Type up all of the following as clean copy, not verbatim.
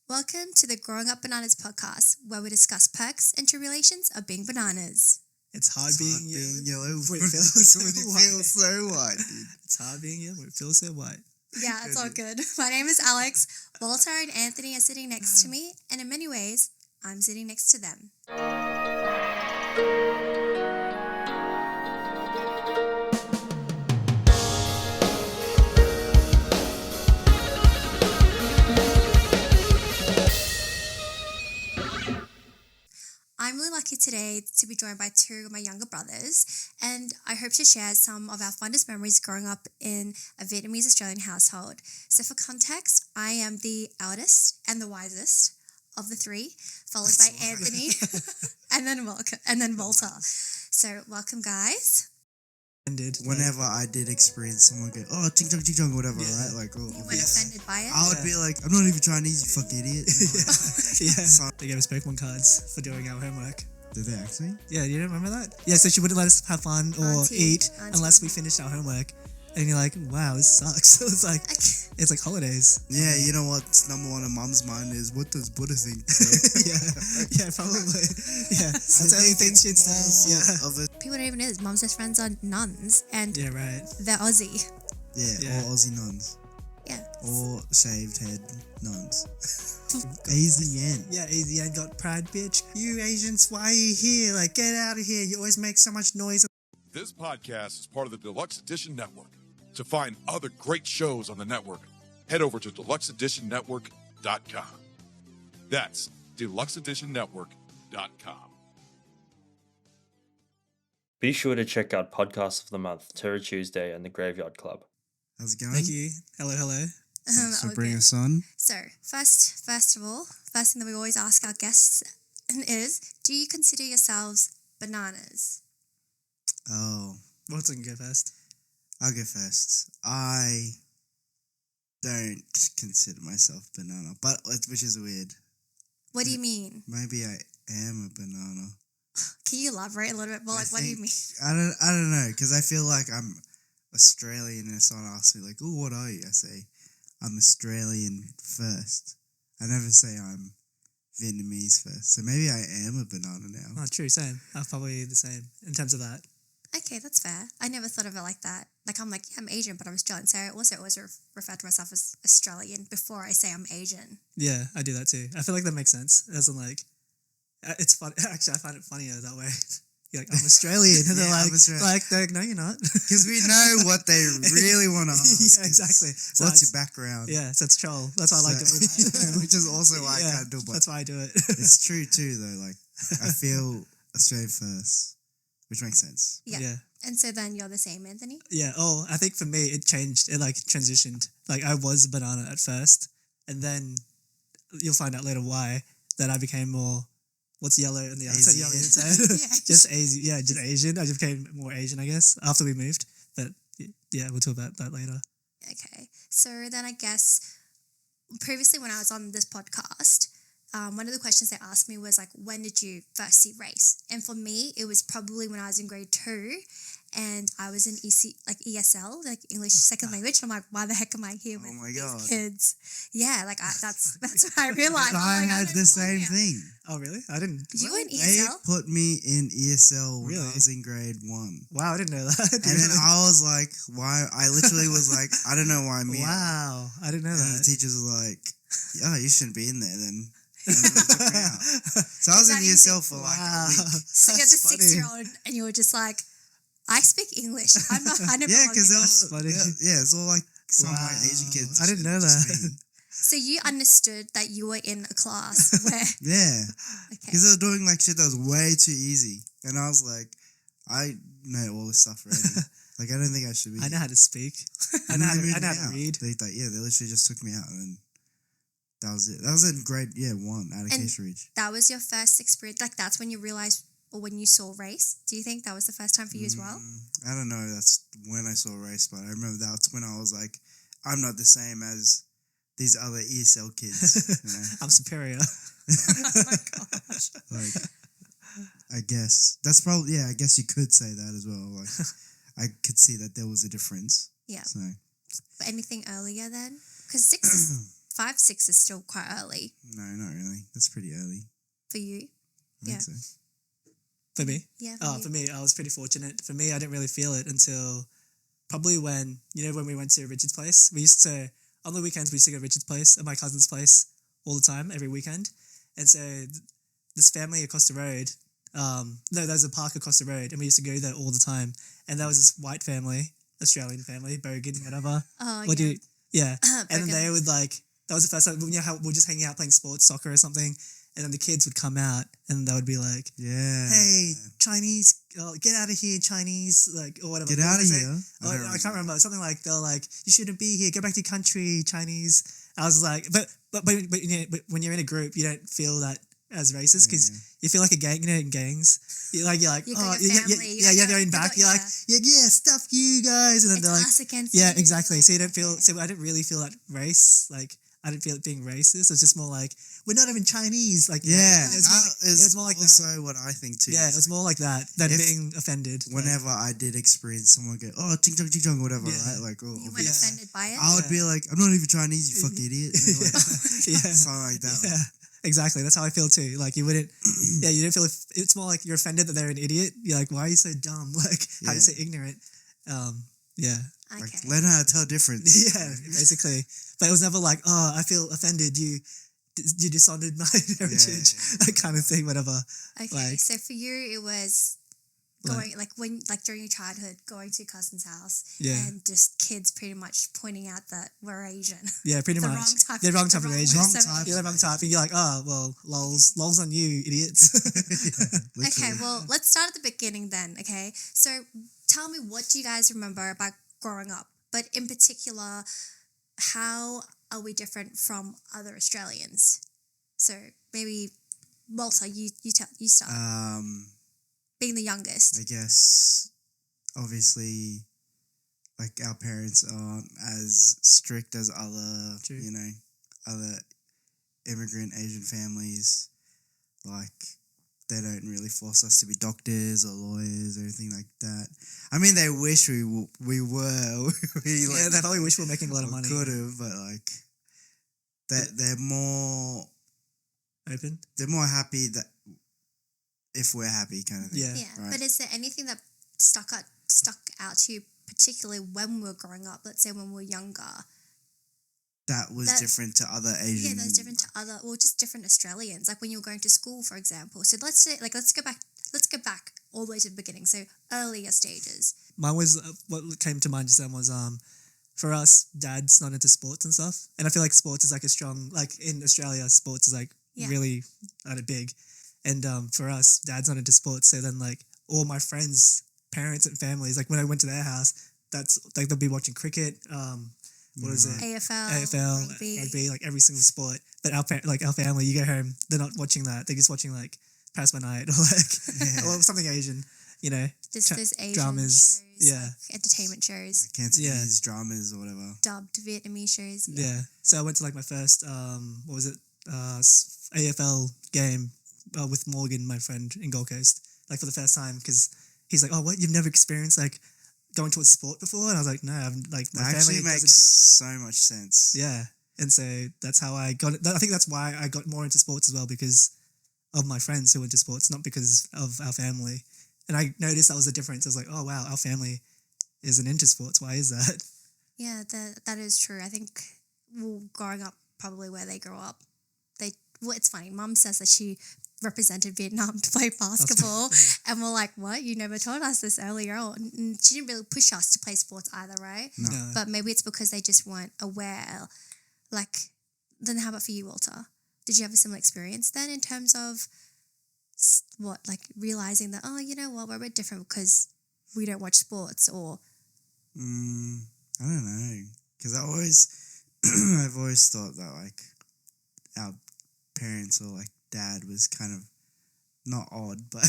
Welcome to the Growing Up Bananas podcast, where we discuss perks and tribulations of being bananas. It's hard being yellow. When you feel so white, dude. It's hard being yellow. It feels so white. Yeah, it's all good. My name is Alex. Walter and Anthony are sitting next to me, and in many ways, I'm sitting next to them. I'm really lucky today to be joined by two of my younger brothers, and I hope to share some of our fondest memories growing up in a Vietnamese Australian household. So for context, I am the eldest and the wisest of the three, followed by Anthony and then Walter. So welcome, guys. Whenever I did experience someone go, oh, ching chong, whatever, right? Like, oh, You weren't offended by it? I would be like, I'm not even Chinese, you fucking idiot. Yeah. They gave us Pokemon cards for doing our homework. Did they actually? Yeah, you don't remember that? Yeah, so she wouldn't let us have fun or eat unless we finished our homework. And you're like, wow, this sucks. It's like holidays. Yeah, you know what's number one on mum's mind is, what does Buddha think? yeah, probably. Yeah, that's the only thing she says. Yeah. People don't even know this. Mum's best friends are nuns, and yeah, right. they're Aussie. Yeah, or Aussie nuns. Yeah. Or shaved head nuns. AZN. Yeah, AZN got pride, bitch. You Asians, why are you here? Like, get out of here. You always make so much noise. This podcast is part of the Deluxe Edition Network. To find other great shows on the network, head over to deluxeeditionnetwork.com. That's deluxeeditionnetwork.com. Be sure to check out Podcast of the Month, Terror Tuesday, and The Graveyard Club. How's it going? Thank you. Hello. So bring us on. So first of all, first thing that we always ask our guests is, do you consider yourselves bananas? Oh. What's going to go first? I'll go first. I don't consider myself banana, but which is weird. What do you mean? Maybe I am a banana. Can you elaborate a little bit more? Like, what do you mean? I don't know, because I feel like I'm Australian, and if someone asks me like, "Oh, what are you?" I say, "I'm Australian first." I never say I'm Vietnamese first. So maybe I am a banana now. Oh, true, same. I'm probably the same in terms of that. Okay, that's fair. I never thought of it like that. Like, I'm like, yeah, I'm Asian, but I'm Australian. So I also always refer to myself as Australian before I say I'm Asian. Yeah, I do that too. I feel like that makes sense. As in, like, it's fun. Actually, I find it funnier that way. You're like, I'm Australian. And Yeah, they're like, no, you're not. Because we know what they really want to ask. Yeah, exactly. So What's your background? Yeah, so it's troll. That's why I like doing that. Which is also why I can't do it. That's why I do it. It's true too, though. Like, I feel Australian first, which makes sense. Yeah. And so then you're the same, Anthony? Yeah. Oh, I think for me, it changed. It like transitioned. Like I was a banana at first, and then you'll find out later why that I became more. What's yellow on the outside? Yellow inside. Just Asian. Yeah, just Asian. I just became more Asian, I guess, after we moved. But yeah, we'll talk about that later. Okay. So then I guess previously when I was on this podcast, one of the questions they asked me was like, when did you first see race? And for me, it was probably when I was in grade 2 and I was in ESL, like English second language. And I'm like, why the heck am I here with these kids? Yeah, like that's what I realized. I had the same thing. Oh, really? I didn't. You were in They ESL? put me in ESL when I was in grade 1. Wow, I didn't know that. And then I was like, why? I literally was like, I don't know why I'm here. Wow, I didn't know And that. the teachers were like, oh, you shouldn't be in there then. And then they took me out. So I was in ESL for like a week. So you're the 6-year-old and you were just like, I speak English. I never Yeah, because That's funny. it's all like some of my Asian kids. I didn't know just that. me. So you understood that you were in a class where... Yeah. Okay. Because they were doing like shit that was way too easy. And I was like, I know all this stuff already. Like, I don't think I should be. I know how to speak. I And know then how they to moved me read. out. They literally just took me out, and then that was it. That was in grade 1 out of Case Ridge. That was your first experience? Like, that's when you realized, or when you saw race? Do you think that was the first time for you as well? I don't know. That's when I saw race, but I remember that's when I was like, I'm not the same as these other ESL kids. You know? I'm superior. Oh my gosh. Like, I guess that's probably, I guess you could say that as well. Like, I could see that there was a difference. Yeah. So But anything earlier then? Because 6 is 5, 6 is still quite early No, not really. That's pretty early. for you. I think Yeah. so. For me? Yeah. For me, I was pretty fortunate. For me, I didn't really feel it until probably when we went to Richard's place. We used to, on the weekends, we used to go to Richard's place and my cousin's place all the time, every weekend. And so this family across the road, there's a park across the road and we used to go there all the time. And there was this white family, Australian family, Bogan, whatever. Oh, What yeah. do you, yeah. And then Bogan. they would like, that was the first time, how we were just hanging out playing sports, soccer or something. And then the kids would come out and they would be like, Yeah. hey, Chinese, get out of here, Chinese, like, or whatever. Get What out of was it? here. I can't remember. Something like, they're like, you shouldn't be here, go back to your country, Chinese. I was like, but when you're in a group, you don't feel that as racist because you feel like a gang, in gangs. You're like, You got your family, you have your own back. You're like, yeah, stuff you guys. And then It's they're like, us against yeah, you. exactly. Like, So you don't feel, okay. so I didn't really feel that race, like, I didn't feel it being racist. It was just more like, we're not even Chinese. Like, Yeah, it was more like also that. what I think too. Yeah, it was more like that than If- being offended. Whenever I did experience someone go, oh, ching chong, whatever, Yeah. right? Like, oh, You weren't Yeah. offended by it? I would be like, I'm not even Chinese, you fucking idiot. You know, like, yeah, something like that. yeah, exactly. That's how I feel too. Like you wouldn't, you don't feel. It's more like you're offended that they're an idiot. You're like, why are you so dumb? Like, how are you so ignorant? Yeah, Like, Okay. learn how to tell difference. yeah, basically. But it was never like, oh, I feel offended. You dishonored my heritage, that kind of thing. Whatever. Okay, like- so for you, it was going during your childhood, going to your cousin's house, Yeah. and just kids pretty much pointing out that we're Asian. Yeah, pretty The much. wrong type The of- wrong the type of wrong Asian. way, Wrong so- type. You're the wrong type, and you're like, oh, well, lols on you, idiots. Okay, well, let's start at the beginning then, okay? So tell me, what do you guys remember about growing up? But in particular, how are we different from other Australians? So maybe, Walter, you start. Being the youngest. I guess, obviously, like our parents aren't as strict as other, True. other immigrant Asian families. Like, they don't really force us to be doctors or lawyers or anything like that. I mean, they wish we were. Yeah, they probably wish we were making a lot of money. Could have, but like, they're more Open. happy that if we're happy, kind of thing. Yeah. Yeah, right. but is there anything that stuck out to you, particularly when we were growing up? Let's say when we were younger. That was That- different to other Asian. Yeah, that's different to other, or just different Australians. Like when you were going to school, for example. So let's go back all the way to the beginning. So earlier stages. Mine was what came to mind just then was for us, Dad's not into sports and stuff, and I feel like sports is like a strong, like in Australia, sports is like Yeah. really big, and for us, Dad's not into sports. So then like all my friends, parents and families, like when I went to their house, that's like they'll be watching cricket. What is it? AFL, rugby, like every single sport. But our family, you go home, they're not watching that. They're just watching like Past My Night or like or something Asian, Just those Asian dramas, shows, yeah. like entertainment shows, like Cantonese dramas or whatever. dubbed Vietnamese shows. Yeah. So I went to like my first what was it? AFL game with Morgan, my friend in Gold Coast, like for the first time because he's like, oh, what? You've never experienced like going towards sport before? And I was like, no, I've like my That actually family makes doesn't. so much sense. Yeah. And so that's how I got it. I think that's why I got more into sports as well, because of my friends who went to sports, not because of our family. And I noticed that was the difference. I was like, oh, wow, our family isn't into sports. Why is that? Yeah, that is true. I think growing up, probably where they grew up, it's funny. Mum says that she represented Vietnam to play basketball, and we're like, what? You never told us this earlier on. And she didn't really push us to play sports either, right? No. But maybe it's because they just weren't aware. Like, then how about for you, Walter? Did you have a similar experience then in terms of realizing that, oh, you know what, we're a bit different because we don't watch sports, or I don't know, because I've always thought that like our parents or like dad was kind of not odd, but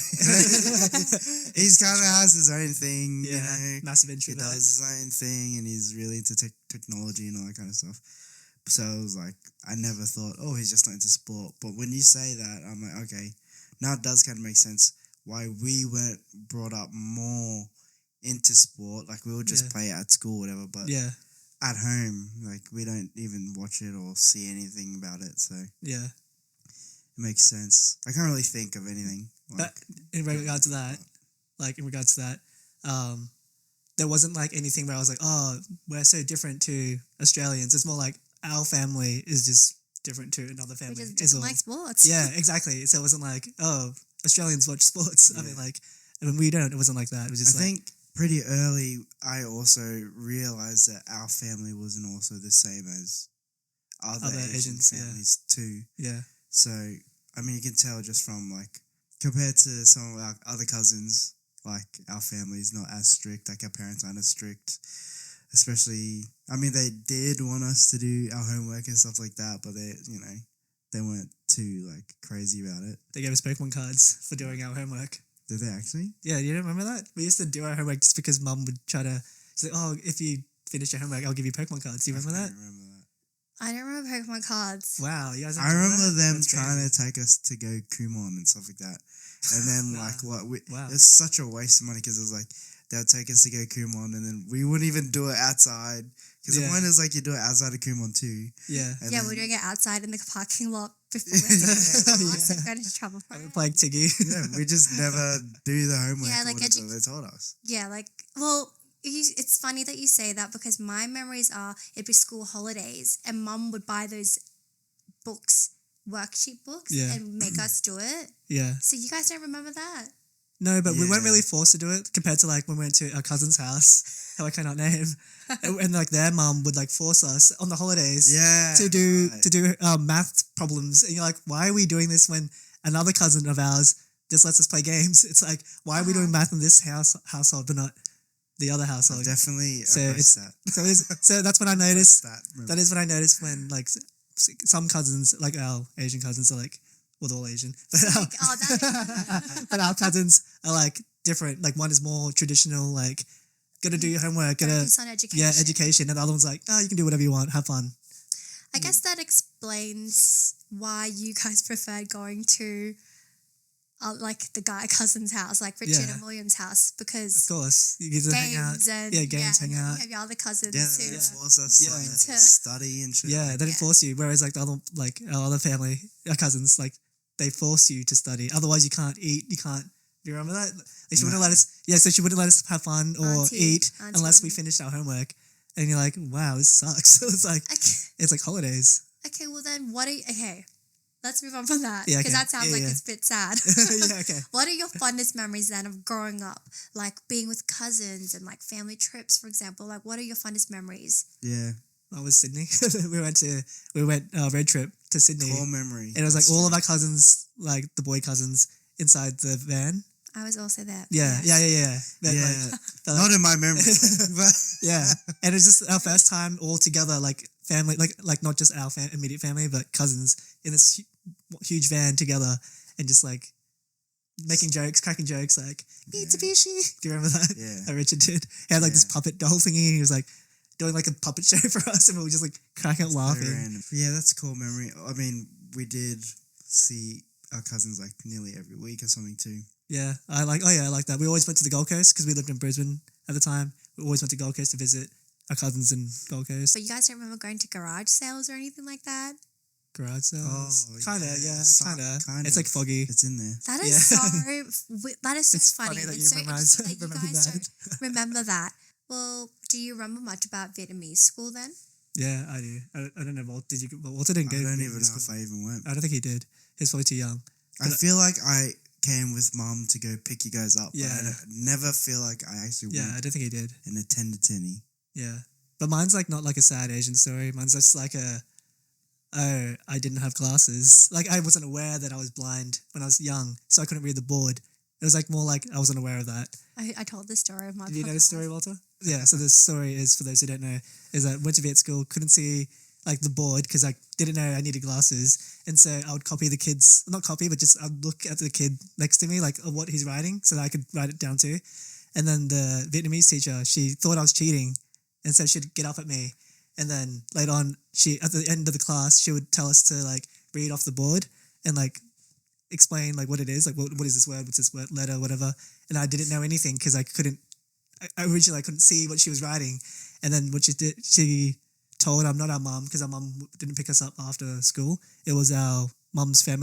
he's kind of has his own thing. Yeah, massive He introvert. does his own thing, and he's really into technology and all that kind of stuff. So it was like, I never thought, oh, he's just not into sport. But when you say that, I'm like, okay, now it does kind of make sense why we weren't brought up more into sport. Like, we would just play it at school, whatever. But Yeah. at home, like we don't even watch it or see anything about it, so it Yeah. makes sense. I can't really think of anything. But in regards to that, there wasn't like anything where I was like, oh, we're so different to Australians. It's more like our family is just different to another family. We just It's don't all- like sports. Yeah, exactly. So it wasn't like, oh, Australians watch sports. I mean, Yeah. like, when we don't, it wasn't like that. It was just I like, think pretty early I also realized that our family wasn't also the same as other Other Asian Asians, yeah. families too. yeah, So, I mean, you can tell just from like, compared to some of our other cousins, like our family's not as strict, like our parents aren't as strict. Especially, I mean, they did want us to do our homework and stuff like that, but they weren't too like crazy about it. they gave us Pokemon cards for doing our homework. Did they actually? Yeah, you don't remember that? We used to do our homework just because Mum would try to, she's like, oh, if you finish your homework, I'll give you Pokemon cards. Do you remember I that? don't remember that. I don't remember Pokemon cards. Wow, you guys I remember them That's trying crazy. to take us to go Kumon and stuff like that. And then Wow. it's such a waste of money because it was like they'll take us to go Kumon and then we wouldn't even do it outside because the Yeah. point is like you do it outside of Kumon too. Yeah. And Yeah, then, we're doing it outside in the parking lot before we went to the class. Yeah. I got into trouble for I've been it. playing Tiggy. yeah, we just never do the homework Yeah, or like whatever they told us. Yeah, like, well, it's funny that you say that because my memories are it'd be school holidays and Mum would buy those books, worksheet books, Yeah. and make us do it. Yeah. So you guys don't remember that? No, but we weren't Yeah. really forced to do it compared to like when we went to our cousin's house, who I cannot name, and like their mum would like force us on the holidays Yeah. to do right. math problems, and you're like, why are we doing this when another cousin of ours just lets us play games? It's like, why are we doing math in this household but not the other household? Definitely So opposed it's- that. So that's when I noticed. That That is when I noticed when like some cousins, like our Asian cousins, are like, well, they're all Asian, but Like, oh, that but our cousins are like different. Like one is more traditional, like gotta do your homework, gotta focus on education. yeah, education, and the other one's like, oh, you can do whatever you want, have fun. I guess that explains why you guys preferred going to like the guy cousin's house, like Richard Yeah. and William's house, Of because course, you get to hang out. games and Yeah, games, hang and then out. You have your other cousins Yeah, who they force us Yeah. to Yeah. study and shit. Yeah, they didn't Yeah. force you. Whereas like the other, like our other family, our cousins, like they force you to study. Otherwise, you can't eat. You can't. Do you remember that? Like, she wouldn't No. let us. Yeah, so she wouldn't let us have fun or Auntie- eat Auntie unless we wouldn't. finished our homework. And you're like, wow, this sucks. It's like holidays. Okay, well then okay, let's move on from that. Yeah, Because okay. that sounds Yeah, like yeah. it's a bit sad. Yeah, okay. What are your fondest memories then of growing up? Like being with cousins and like family trips, for example. Like what are your fondest memories? Yeah. That was Sydney. we went road trip to Sydney. Core memory. And it was like That's all true. of our cousins, like the boy cousins, inside the van. I was also there. Yeah. But, Yeah. but, Not in my memory, but yeah. And it's just our first time all together, like family, like not just our immediate family, but cousins in this huge van together, and just like making jokes, cracking jokes, like Mitsubishi. Do you remember that? Yeah. That Richard did. He had like this Yeah. puppet doll thingy, and he was like doing like a puppet show for us, and we were just like cracking up very laughing. random. Yeah, that's a cool memory. I mean, we did see our cousins like nearly every week or something too. Yeah, I like that. We always went to the Gold Coast because we lived in Brisbane at the time. We always went to Gold Coast to visit our cousins in Gold Coast. But you guys don't remember going to garage sales or anything like that? Garage sales. Kinda, yeah, kinda. kind It's of. like foggy. It's in there. That is Yeah. that is so It's funny. funny that It's you so memorize- interesting that you remember guys that. don't remember that. Well, do you remember much about Vietnamese school then? Yeah, I do. I don't know. Walter didn't go. I don't to even know school. if I even went. I don't think he did. He's probably too young. I feel like I came with Mum to go pick you guys up. Yeah. But I never feel like I actually Yeah, I went don't think he did. and attended to any. Yeah, but mine's like not like a sad Asian story. Mine's just like I didn't have glasses. Like I wasn't aware that I was blind when I was young, so I couldn't read the board. It was like more like I wasn't aware of that. I told the story of my Did you know the podcast. story, Walter? Yeah, so the story is, for those who don't know, is that went to Viet school, couldn't see like the board because I didn't know I needed glasses. And so I would copy the kids, not copy, but just I'd look at the kid next to me, like what he's writing so that I could write it down too. And then the Vietnamese teacher, she thought I was cheating. And so she'd get up at me. And then later on, at the end of the class, she would tell us to like read off the board and like explain like what it is, like what is this word, what's this word, letter, whatever. And I didn't know anything because I originally couldn't see what she was writing. And then what she did, she told not our mum, because our mum didn't pick us up after school. It was our mum's friend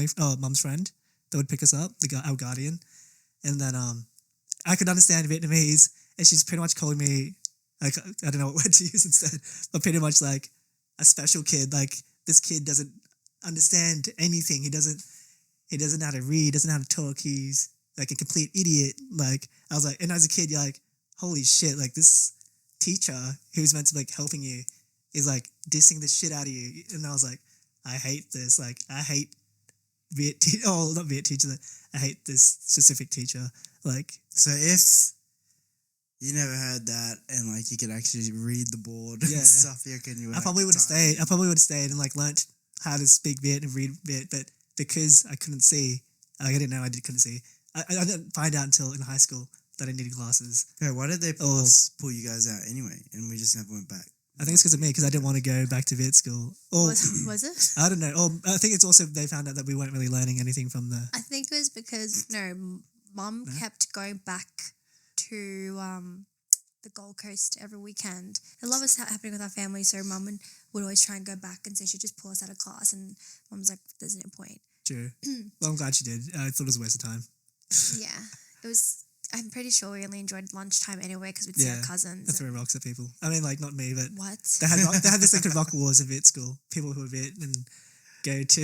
that would pick us up, our guardian. And then I could understand Vietnamese, and she's pretty much calling me, like, I don't know what word to use instead, but pretty much like a special kid. Like, this kid doesn't understand anything. He doesn't know how to read, doesn't know how to talk. He's like a complete idiot. Like, I was like, and as a kid, you're like, holy shit, like this teacher who's meant to be like helping you is like dissing the shit out of you. And I was like, I hate this. Like, I hate not Viet teachers. I hate this specific teacher. Like, So if you never heard that and like you could actually read the board Yeah. and stuff, you can you I probably would have stayed. I probably would have stayed and like learnt how to speak Viet and read Viet, but because I couldn't see, like I didn't know couldn't see. I didn't find out until in high school that I needed glasses. Yeah, why did they pull you guys out anyway? And we just never went back. I think it's because of me, because I didn't want to go back to Viet school. Or Was it? I don't know. Or I think it's also they found out that we weren't really learning anything from the. I think it was because Mum kept going back to the Gold Coast every weekend. A lot was happening with our family, so Mum would always try and go back and say she'd just pull us out of class, and Mum's like, "There's no point." True. Well, I'm glad she did. I thought it was a waste of time. Yeah, it was. I'm pretty sure we only enjoyed lunchtime anyway because we'd see our cousins. And throw rocks at people. I mean, like, not me, but What? they had this thing called rock wars at Viet school. People who were Viet and go to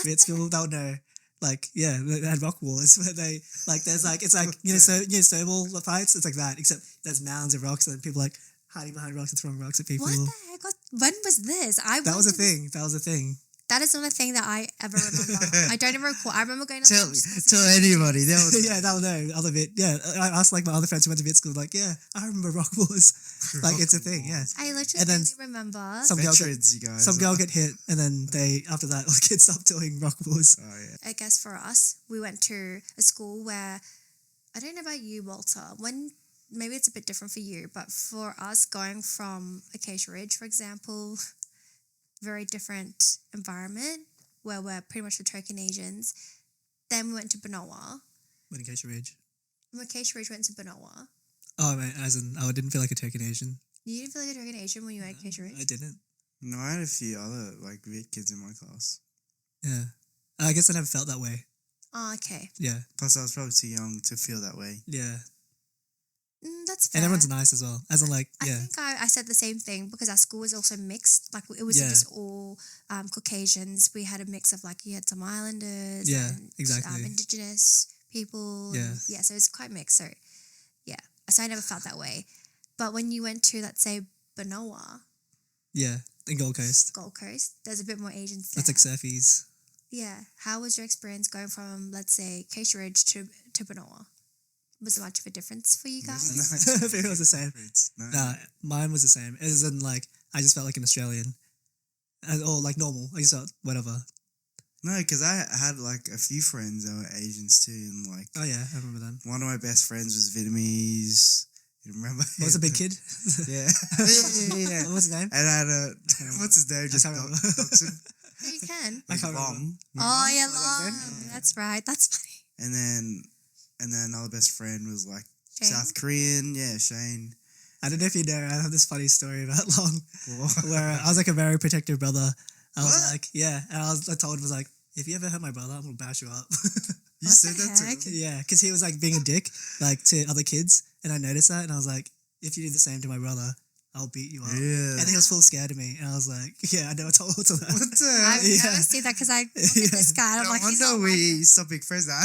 Viet school, they'll know. Like, yeah, they had rock wars where they like there's like it's like snowball fights. It's like that, except there's mounds of rocks and people like hiding behind rocks and throwing rocks at people. What the heck? When was this? That was a thing. That was a thing. That is not a thing that I ever remember. I don't even recall. I remember going to Tell lunch. anybody. Yeah, they'll know. Other Viet. Yeah, I asked like my other friends who went to Viet school. Like, yeah, I remember rock wars. Like, it's a thing. Yeah. I literally And then only remember. Some girl Veterans, you guys. Some girl get hit, and then after that, all the kids stopped doing rock wars. Oh yeah. I guess for us, we went to a school where, I don't know about you, Walter, maybe it's a bit different for you, but for us going from Acacia Ridge, for example, very different environment where we're pretty much the token Asians. Then we went to Benoa. When Acacia Ridge. From Acacia Ridge went to Benoa. Oh, man, as in, I didn't feel like a token Asian. You didn't feel like a token Asian when you were at Acacia Ridge? I didn't. No, I had a few other like Viet kids in my class. Yeah. I guess I never felt that way. Oh, okay. Yeah. Plus, I was probably too young to feel that way. Yeah. That's fair. And everyone's nice as well. As in, like, I yeah. think I said the same thing because our school was also mixed. Like, it wasn't just all Caucasians. We had a mix of, like, you had some Islanders. Yeah, and, exactly. Indigenous people. Yeah. Yeah, so it's quite mixed. So, yeah. So I never felt that way. But when you went to, let's say, Benoa, Yeah. In Gold Coast. Gold Coast, there's a bit more Asians there. That's like surfies. Yeah. How was your experience going from, let's say, Acacia Ridge to Benoa? Was there much of a difference for you guys? I think it was the same. No. Nah, mine was the same. As in, like, I just felt like an Australian. Or, like, normal. I just felt whatever. No, because I had like a few friends that were Asians too, and like Oh, yeah, I remember them. one of my best friends was Vietnamese. You remember? What was a big kid? Yeah. yeah. What was his name? And I had what's his name? Just can't remember. Doxon. Yeah, you can. I can't remember. Long. Oh, yeah, What was his Long. name? That's right. That's funny. And then another best friend was like Shane? South Korean. Yeah, Shane. I don't know if you know, I have this funny story about Long, where I was like a very protective brother. I was What? like, yeah, and I told him, was like, if you ever hurt my brother, I'm gonna bash you up. You What said the that to heck? him? Yeah, because he was like being a dick, like to other kids, and I noticed that, and I was like, if you do the same to my brother, I'll beat you up. Yeah. And he was full scared of me, and I was like, yeah, I never told him that. What the? I've Yeah. never seen that because I look at this guy and I'm No like, he's wonder not like we this. stopped being friends now.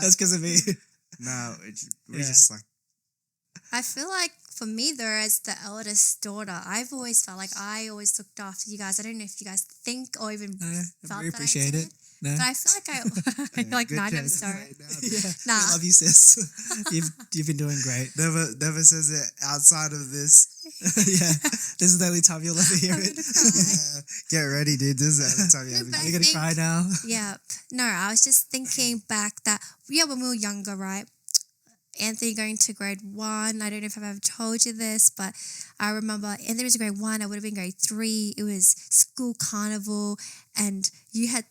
That's because of me. No, we Yeah. just like I feel like for me though, as the eldest daughter, I've always felt like I always looked after you guys. I don't know if you guys think or even No, I felt really that appreciate I it. did, No. but I feel like I feel like good no, I never choice. saw it. Yeah, Nah. I love you, sis. You've been doing great. never says it outside of this. Yeah, this is the only time you'll ever hear I'm it. gonna cry. Get ready, dude. This is the time you No, have but to You're gonna think- cry now. Yep. No, I was just thinking back that when we were younger, right? Anthony going to grade 1. I don't know if I've ever told you this, but I remember Anthony was in grade 1. I would have been grade 3. It was school carnival, and you had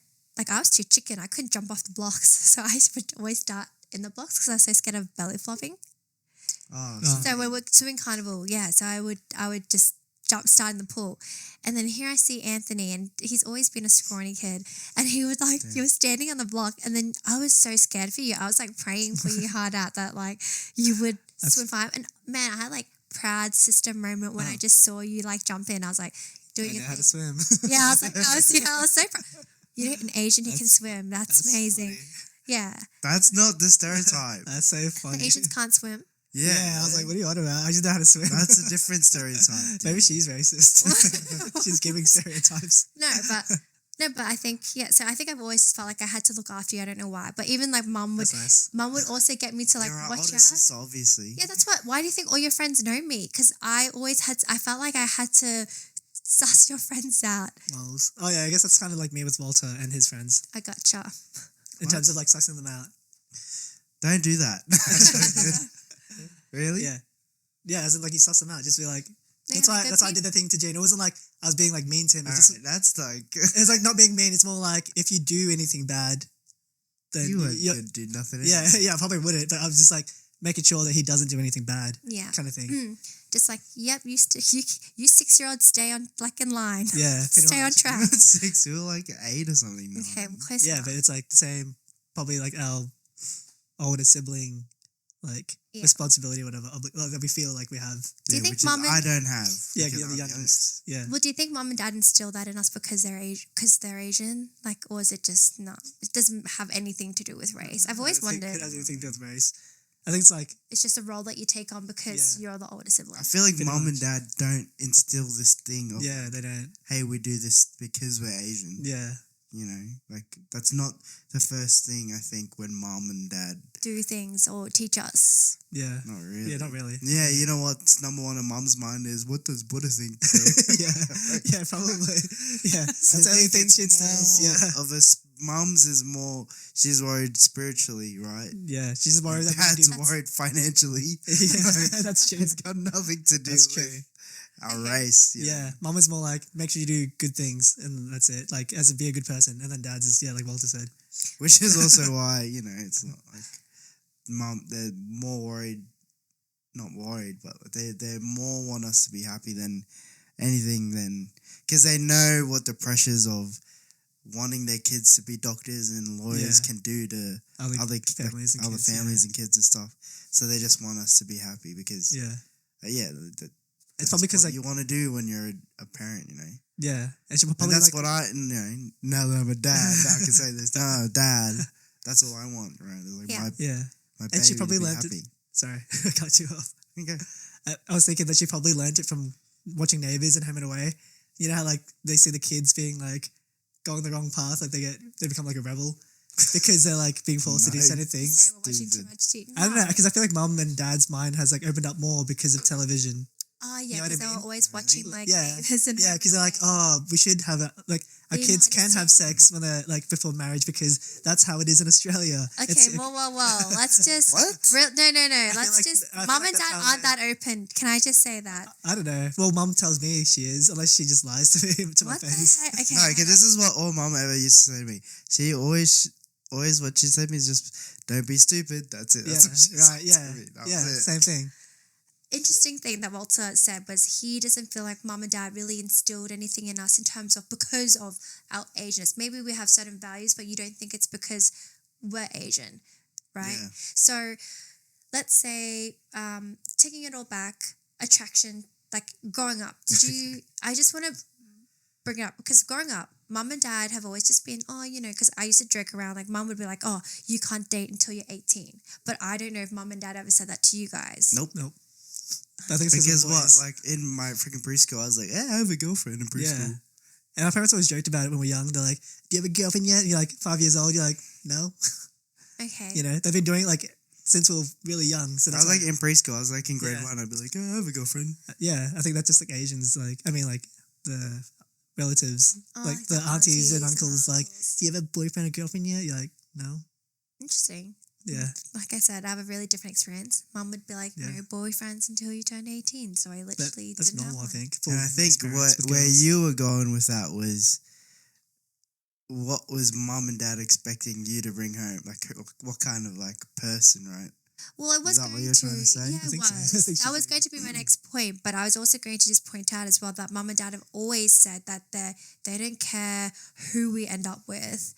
I was too chicken. I couldn't jump off the blocks, so I used to always start in the blocks because I was so scared of belly flopping. Oh, So when we're swimming carnival, so I would just start in the pool, and then here I see Anthony, and he's always been a scrawny kid, and he was standing on the block, and then I was so scared for you. I was like praying for you hard out that like you would swim fine. And man, I had like proud sister moment when I just saw you like jump in. I was like doing I know it. how to swim. Yeah, I was like, I was so proud. You know, an Asian who can swim. That's amazing. Funny. Yeah, that's not the stereotype. That's so funny. Asians can't swim. Yeah, I was like, what are you on about? I just know how to swim. that's a different stereotype. Maybe she's racist. She's giving stereotypes. No, but I think So I think I've always felt like I had to look after you. I don't know why, but even like mum would That's nice. mum would also get me to like You're our watch older out. sister, obviously. Yeah, that's what. Why do you think all your friends know me? Because I always I felt like I had to suss your friends out. Lols. Oh yeah, I guess that's kind of like me with Walter and his friends I gotcha. in terms of like sussing them out. Don't do that. Really? Yeah. As in like you suss them out, just be like. Yeah, That's why I did the thing to Jane. It wasn't like I was being like mean to him. It Alright, that's like it's like not being mean. It's more like if you do anything bad, then you would do nothing. Yeah, I probably wouldn't. But I was just like making sure that he doesn't do anything bad. Yeah. Kind of thing. Just like, yep, you 6-year-olds stay on like in line. Yeah. pretty Stay on much. track. Not 6, we were like 8 or something. No. Okay, we're close Yeah, enough. but it's like the same. Probably like our older sibling, like Yeah. responsibility or whatever that we feel like we have. Do you think which is mum and- I don't have. Yeah, because you're the I'm youngest. Yeah. Well, do you think mum and dad instill that in us because they're Asian? Like, or is it just not? It doesn't have anything to do with race. I've always I don't think wondered. it has anything to do with race. I think it's like It's just a role that you take on because you're the older sibling. I feel like Pretty mum and much. dad don't instill this thing of, they don't. hey, we do this because we're Asian. Yeah. You know, like that's not the first thing I think when mum and dad. Do things or teach us. Yeah. Not really. Yeah, not really. Yeah, you know what's number one in mum's mind is what does Buddha think? yeah, probably. Yeah, that's the only thing she instills. Yeah, Of us, mum's is more. She's worried spiritually, right? yeah. She's just worried that we Dad's do. worried financially. Yeah, that's true. It's got nothing to do That's with true. our race. you know? Yeah, mum is more like make sure you do good things, and that's it. Like as a be a good person, and then dad's is like Walter said. Which is also why it's not like mum. They're more worried. Not worried, but they more want us to be happy than anything. Because they know what the pressures of wanting their kids to be doctors and lawyers can do to other families and other kids, families and kids and stuff. So they just want us to be happy because Yeah, it's probably 'cause, what like- you want to do when you're a parent, you know. yeah. And she And probably that's like, what now that I'm a dad, now I can say this. No, dad, that's all I want, right? It's like Yeah. Yeah. my And she baby probably to be learned it- happy. Sorry, I cut you off. Okay. I was thinking that she probably learned it from watching Neighbours and Home and Away. You know how like they see the kids being like going the wrong path, like they become like a rebel because they're like being forced to do No. certain things. Sorry, we're watching too Stupid. much TV. I don't know, because I feel like mum and dad's mind has like opened up more because of television. Oh You yeah, know what I because they were mean? always watching like Yeah. Neighbours and Yeah, because they're like, oh, we should have our The kids United can have sex when they're like before marriage because that's how it is in Australia. Okay, It's- whoa. Let's just What? No. Let's like- just. I feel Mum like and that's dad how aren't that open. Can I just say that? I don't know. Well, mum tells me she is, unless she just lies to me to my What the face. heck? Okay. No, because this is what all mum ever used to say to me. She always what she said to me is just don't be stupid. That's it. That's what she Yeah, right. said Yeah, to me. That yeah. was it. Same thing. Interesting thing that Walter said was he doesn't feel like mum and dad really instilled anything in us in terms of because of our Asianness. Maybe we have certain values, but you don't think it's because we're Asian, right? Yeah. So let's say taking it all back, attraction, like growing up. I just want to bring it up because growing up, mum and dad have always just been, because I used to joke around, like mum would be like, oh, you can't date until you're 18. But I don't know if mum and dad ever said that to you guys. Nope. I think it's Because of what? boys. Like in my freaking preschool, I was like, I have a girlfriend in preschool. Yeah. And our parents always joked about it when we were young. They're like, do you have a girlfriend yet? And you're like 5 years old. You're like, no. Okay. You know, they've been doing it like since we were really young. So I that's was like why- in preschool. I was like in grade Yeah. 1. I'd be like, I have a girlfriend. yeah, I think that's just like Asians. Like, I mean, like the relatives, Oh, like the aunties and uncles. Like, uncles. do you have a boyfriend or girlfriend yet? You're like, no. Interesting. Yeah. Like I said, I have a really different experience. Mum would be like, Yeah. no boyfriends until you turn 18. So I literally That's didn't normal, I have one. think. for And I think experience with where girls. you were going with that was what was mum and dad expecting you to bring home? Like what kind of like person, right? Well, I was Is that going what you're trying to say? Yeah, I it think so. was. I think That was going to be my next point, but I was also going to just point out as well that mum and dad have always said that they don't care who we end up with,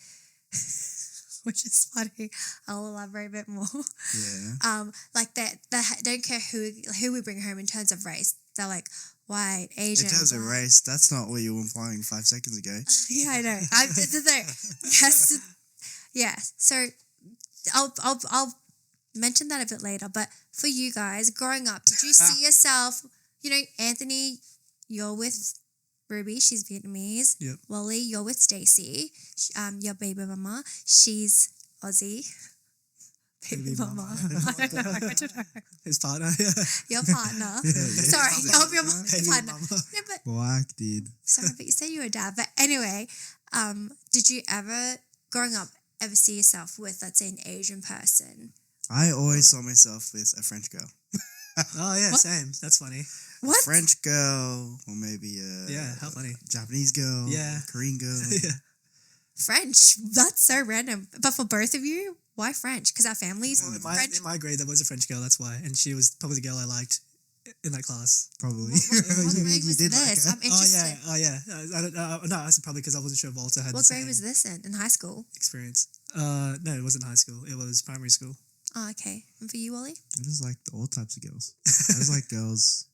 which is funny. I'll elaborate a bit more. Yeah. Like they don't care who we bring home in terms of race. They're like white, Asian. In terms of black. race, that's not what you were implying 5 seconds ago. Yeah, I know. Yes, yeah. So I'll mention that a bit later. But for you guys, growing up, did you see yourself? You know, Anthony, you're with Ruby. She's Vietnamese. Yep. Wally, you're with Stacey. Your baby mama. She's Aussie. Baby mama. I don't know. His partner. Yeah. Your partner. Yeah, Sorry, yeah. your Baby partner. mama. No, but Black, dude. sorry, but you said you were a dad. But anyway, did you ever, growing up, ever see yourself with, let's say, an Asian person? I always saw myself with a French girl. Oh yeah, What? same. That's funny. What? French girl, or maybe a Yeah, how funny. Japanese girl, Yeah. Korean girl. Yeah. French. That's so random. But for both of you, why French? Because our families Well, French. in my grade, there was a French girl. That's why, and she was probably the girl I liked in that class. Probably. What You- grade you was did like this? her. I'm interested. Oh yeah. I don't. No, I said probably because I wasn't sure Walter had What the grade same was this in high school? experience. No, it wasn't high school. It was primary school. Oh, okay. And for you, Wally? I just like all types of girls. I just like girls.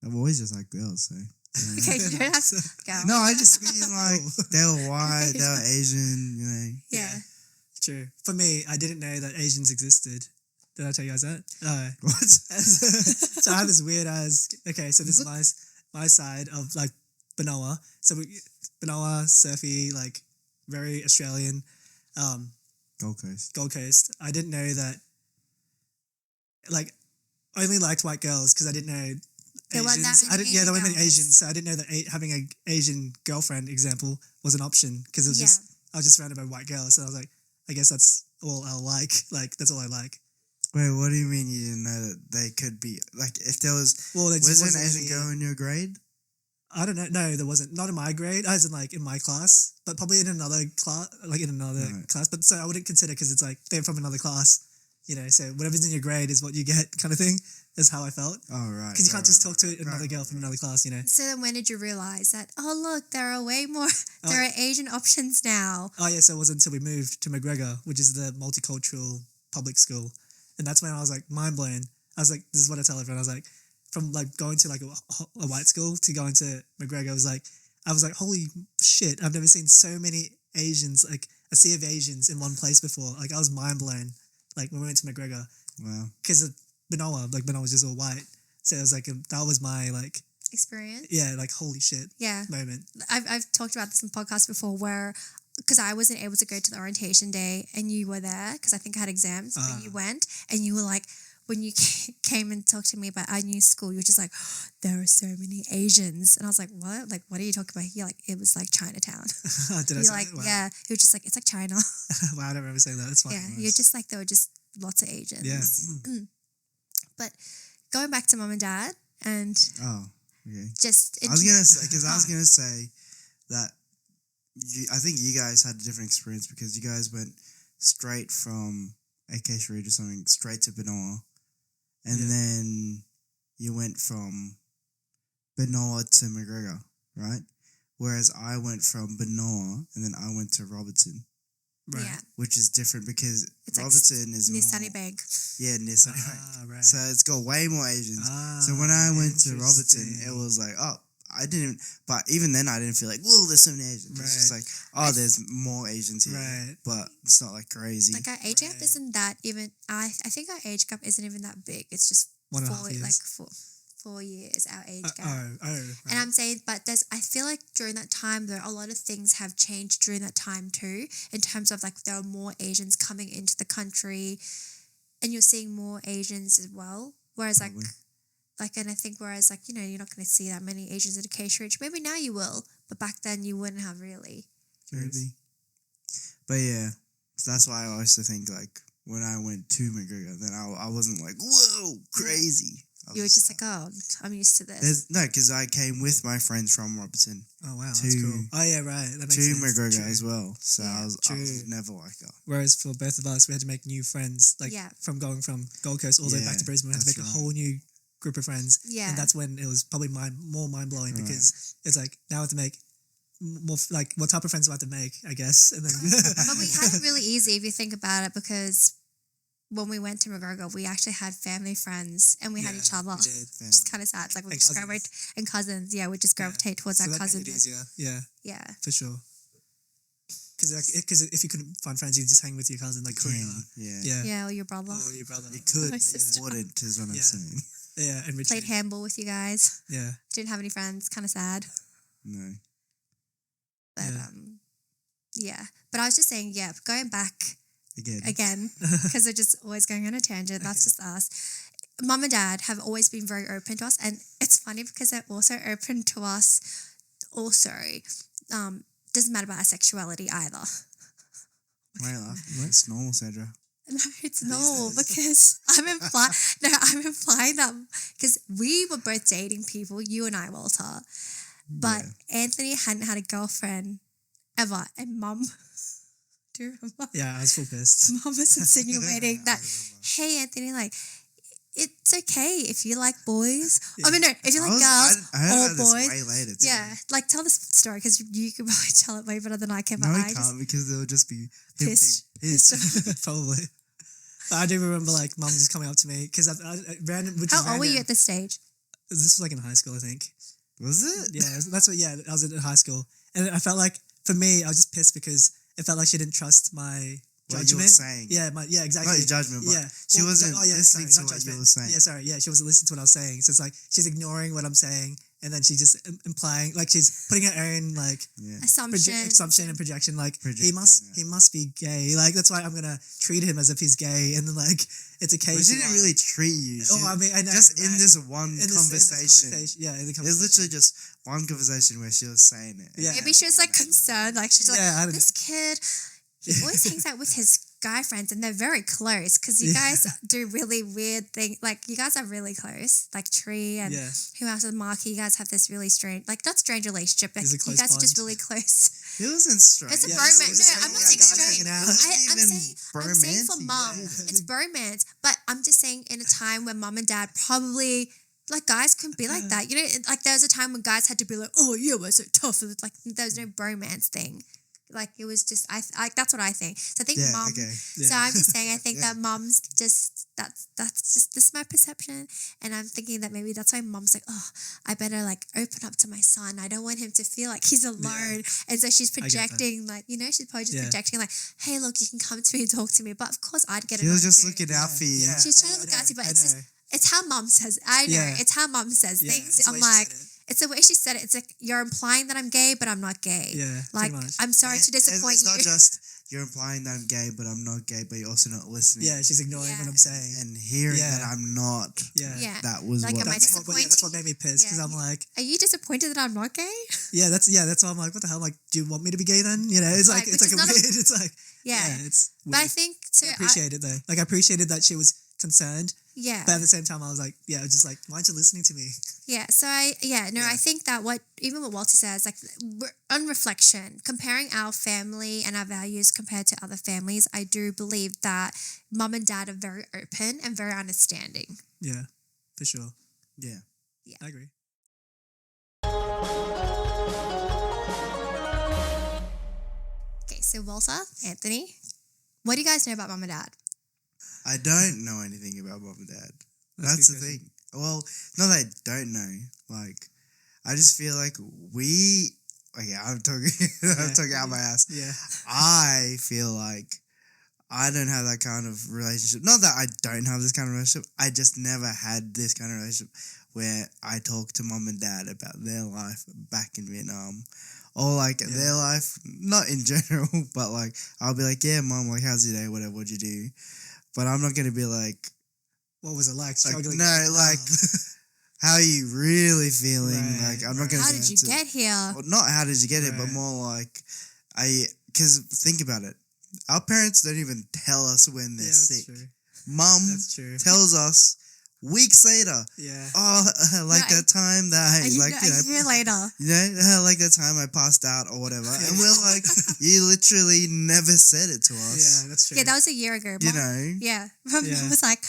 I've always just liked girls, so. Yeah. Okay, you don't have to go. No, I just mean like they were white, they were Asian, you know. Yeah. True. For me, I didn't know that Asians existed. Did I tell you guys that? What? So I have this weird ass. Okay, so this is my side of like Benoa. So Benoa, surfy, like very Australian. Gold Coast. Gold Coast. I didn't know that. Like, I only liked white girls because I didn't know There weren't that Asians. many There weren't many girls. Asians, so I didn't know that having an Asian girlfriend example was an option because it was Yeah. just I was just surrounded by white girls. So I was like, I guess that's all I'll like. Like that's all I like. Wait, what do you mean you didn't know that they could be like if there was Well, there just was there an wasn't Asian any- girl in your grade? I don't know. No, there wasn't. Not in my grade. As in like in my class, but probably in another class, like in another Right. class. But so I wouldn't consider because it's like they're from another class. You know, so whatever's in your grade is what you get, kind of thing. Is how I felt. Oh right. Because you can't just talk to right, another right, girl right, from right. another class. You know. So then when did you realize that, oh, look, there are way more, there are Asian options now? Oh yeah, so it wasn't until we moved to McGregor, which is the multicultural public school, and that's when I was like mind blown. I was like, this is what I tell everyone. I was like, from like going to like a white school to going to McGregor, I was like, holy shit! I've never seen so many Asians, like a sea of Asians in one place before. Like I was mind blown. Like when we went to McGregor, Wow. because of Benoa was just all white, so it was like that was my like Experience? like holy shit Yeah. moment. I've talked about this in podcasts before where, because I wasn't able to go to the orientation day and you were there because I think I had exams, but you went and you were like, when you came and talked to me about our new school, you were just like, there are so many Asians. And I was like, what? Like, what are you talking about? You're like, it was like Chinatown. Did I You're say like, that? Wow. yeah. You were just like, it's like China. Wow, I don't remember saying that. That's fine. Yeah. You're just like, there were just lots of Asians. Yeah. But going back to mum and dad and Oh, okay. just... I was gonna say because I was gonna say that I think you guys had a different experience because you guys went straight from AK Sharif or something straight to Benoa, and Yeah. then you went from Benoa to McGregor, right? Whereas I went from Benoa and then I went to Robertson, Right. Yeah. which is different because It's like Robertson is Near more, Sunnybank. yeah, near Sunnybank. Ah, right. So it's got way more Asians. So when I went to Robertson, it was like, oh, I didn't, but even then I didn't feel like, whoa, there's so many Asians. It's just Right. like, oh, there's more Asians here. Right. But it's not like crazy. Like our age gap Right. isn't that even. I think our age gap isn't even that big. It's just 1.5 years. like 4 years our age gap. Oh, And right. I'm saying, but I feel like during that time though, a lot of things have changed during that time too. In terms of like there are more Asians coming into the country, and you're seeing more Asians as well. Whereas Probably. and I think whereas like you're not going to see that many Asians at a Cambridge. Maybe now you will, but back then you wouldn't have really. Maybe. But yeah, so that's why I also think like when I went to McGregor, then I wasn't like, whoa, crazy. I was You were just like, oh, I'm used to this. No, because I came with my friends from Robertson. Oh wow, to- that's cool. Oh yeah, right. That makes To sense. McGregor True. as well. So Yeah. I was True. never like, Whereas for both of us, we had to make new friends. Like Yeah. from going from Gold Coast all the way back to Yeah, Brisbane, we had to that's make a right. whole new group of friends. Yeah. And that's when it was probably more mind blowing Right. because it's like now I have to make more like what type of friends do I have to make, I guess. And then But we had it really easy if you think about it, because when we went to McGregor, we actually had family friends and we had each other. we did. Which is kind of sad. It's like we And just cousins. gravitate, and cousins. Yeah, we just gravitate towards So our that made cousins. it easier. Yeah, Yeah. for sure. Because if you couldn't find friends, you just hang with your cousin like Korea. Yeah. Yeah. Yeah, or your brother. Or your brother. You could, My but sister. you wouldn't, is what I'm Yeah. saying. Yeah, and Played handball with you guys. Yeah. Didn't have any friends. Kind of sad. No. But Yeah. yeah. But I was just saying, yeah, going back again, because we're just always going on a tangent. That's Okay. just us. Mum and Dad have always been very open to us, and it's funny because they're also open to us. Also, doesn't matter about our sexuality either. Why are you laughing? It's normal, Sandra. No, it's normal because I'm implying that because we were both dating people, you and I, Walter, but Anthony hadn't had a girlfriend ever, and Mum. Do you remember? Yeah, I was full pissed. Mum was insinuating that, hey, Anthony, like, it's okay if you like boys. I mean, no, if you like girls I heard or about this boys. way later too. Yeah, like, tell this story because you could probably tell it way better than I can. No, But we I just can't because they'll just be pissed. Probably. But I do remember like mum just coming up to me because I random. Which is How old were you random. at this stage? This was like in high school, I think. Was it? Yeah, that's what. Yeah, I was in high school, and I felt like for me, I was just pissed because it felt like she didn't trust my What judgment. you were saying. Yeah, exactly. Not your judgment, but yeah, she wasn't listening to not what you judgment. were saying. Yeah, sorry. Yeah, she wasn't listening to what I was saying. So it's like she's ignoring what I'm saying, and then she's just implying, like she's putting her own like Yeah. Assumption. and projection. Like Projecting, he must be gay. Like that's why I'm gonna treat him as if he's gay, and then like it's a case. But she didn't really treat you. Oh, I mean, I know. Just in right. this one In this conversation. Yeah, in the It conversation. was literally just one conversation where she was saying it. Yeah. Maybe she was like concerned, like she's like, Yeah, I don't this kid, he always hangs out with his guy friends, and they're very close because you guys do really weird things. Like you guys are really close, like Tree and Yeah. who else is Marky. You guys have this really strange, like not strange relationship, but There's a you close guys are just bond. really close. It wasn't strange. It's a Yeah, bromance. it's No, I'm not saying guys strange. hanging out. It wasn't I'm even saying for bromancy. mum, Yeah. it's bromance. But I'm just saying in a time when mum and dad probably. Like guys couldn't be like that, you know. Like there was a time when guys had to be like, "Oh yeah, we're so tough." It was like there was no bromance thing. Like it was just, I that's what I think. So I think Yeah, mum. okay. So I'm just saying, I think Yeah. that mum's just that's just this is my perception, and I'm thinking that maybe that's why mum's like, oh, I better like open up to my son. I don't want him to feel like he's alone, and so she's get that. projecting like, you know, she's probably just Yeah. projecting like, hey, look, you can come to me and talk to me. But of course, I'd get She annoyed was just too. looking out for you. Yeah. She's trying to I look out to you, but know, it's I just know. it's how mum says. I know Yeah. it's how mum says Yeah, things. it's the I'm way she like. said it. It's the way she said it. It's like you're implying that I'm gay, but I'm not gay. Yeah, Like pretty much. I'm sorry to disappoint It's you. not just you're implying that I'm gay, but I'm not gay, but you're also not listening. Yeah, she's ignoring Yeah. what I'm saying. And hearing Yeah. that I'm not. Yeah. Yeah. That was Like, what. am I That's what, yeah, that's what disappointing? made me pissed because Yeah. I'm like, Are you disappointed that I'm not gay? that's why I'm like, what the hell? Like, do you want me to be gay then? You know, it's like Like, it's which like is a not a- weird. It's like Yeah. it's weird. But I think so. I appreciate it though. Like I appreciated that she was concerned, Yeah. but at the same time I was like, I was just like, why aren't you listening to me? Yeah. So I think that even what Walter says, like on reflection, comparing our family and our values compared to other families, I do believe that mum and dad are very open and very understanding. Yeah, for sure. Yeah. I agree. Okay. So Walter, Anthony, what do you guys know about mum and dad? I don't know anything about mom and dad. That's the thing. Well, not that I don't know. Like, I just feel like I'm talking I'm talking out my ass. Yeah, I feel like I don't have that kind of relationship. Not that I don't have this kind of relationship. I just never had this kind of relationship where I talk to mom and dad about their life back in Vietnam. Or like their life, not in general, but like I'll be like, yeah, mom, like how's your day? Whatever, what'd you do? But I'm not gonna be like what was it like? no, Struggling? like how are you really feeling? Right, like I'm not gonna. How go did you into- get here? Well, not how did you get it, but Right. more like because think about it, our parents don't even tell us when they're Yeah, that's sick. true. Mum That's true. tells us weeks later. Yeah. Oh, like No, that time that a year later. like that time I passed out or whatever, and we're like, you literally never said it to us. Yeah, that's true. Yeah, that was a year ago. You Mum- know. Yeah. Mum Yeah. was like,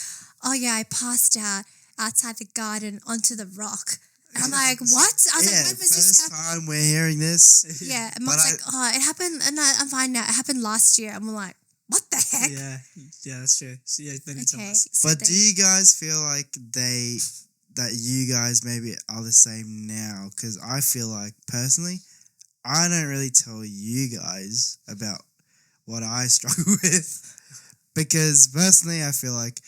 oh yeah, I passed out outside the garden onto the rock. And I'm like, what? I was like, when was this first time we're hearing this. Yeah. And But Mum's like, oh, it happened, and I'm fine now. It happened last year. And we're like, what the heck? Yeah, that's true. So, yeah, they didn't tell Okay. us. So But they- do you guys feel like that you guys maybe are the same now? Because I feel like personally, I don't really tell you guys about what I struggle with, because personally I feel like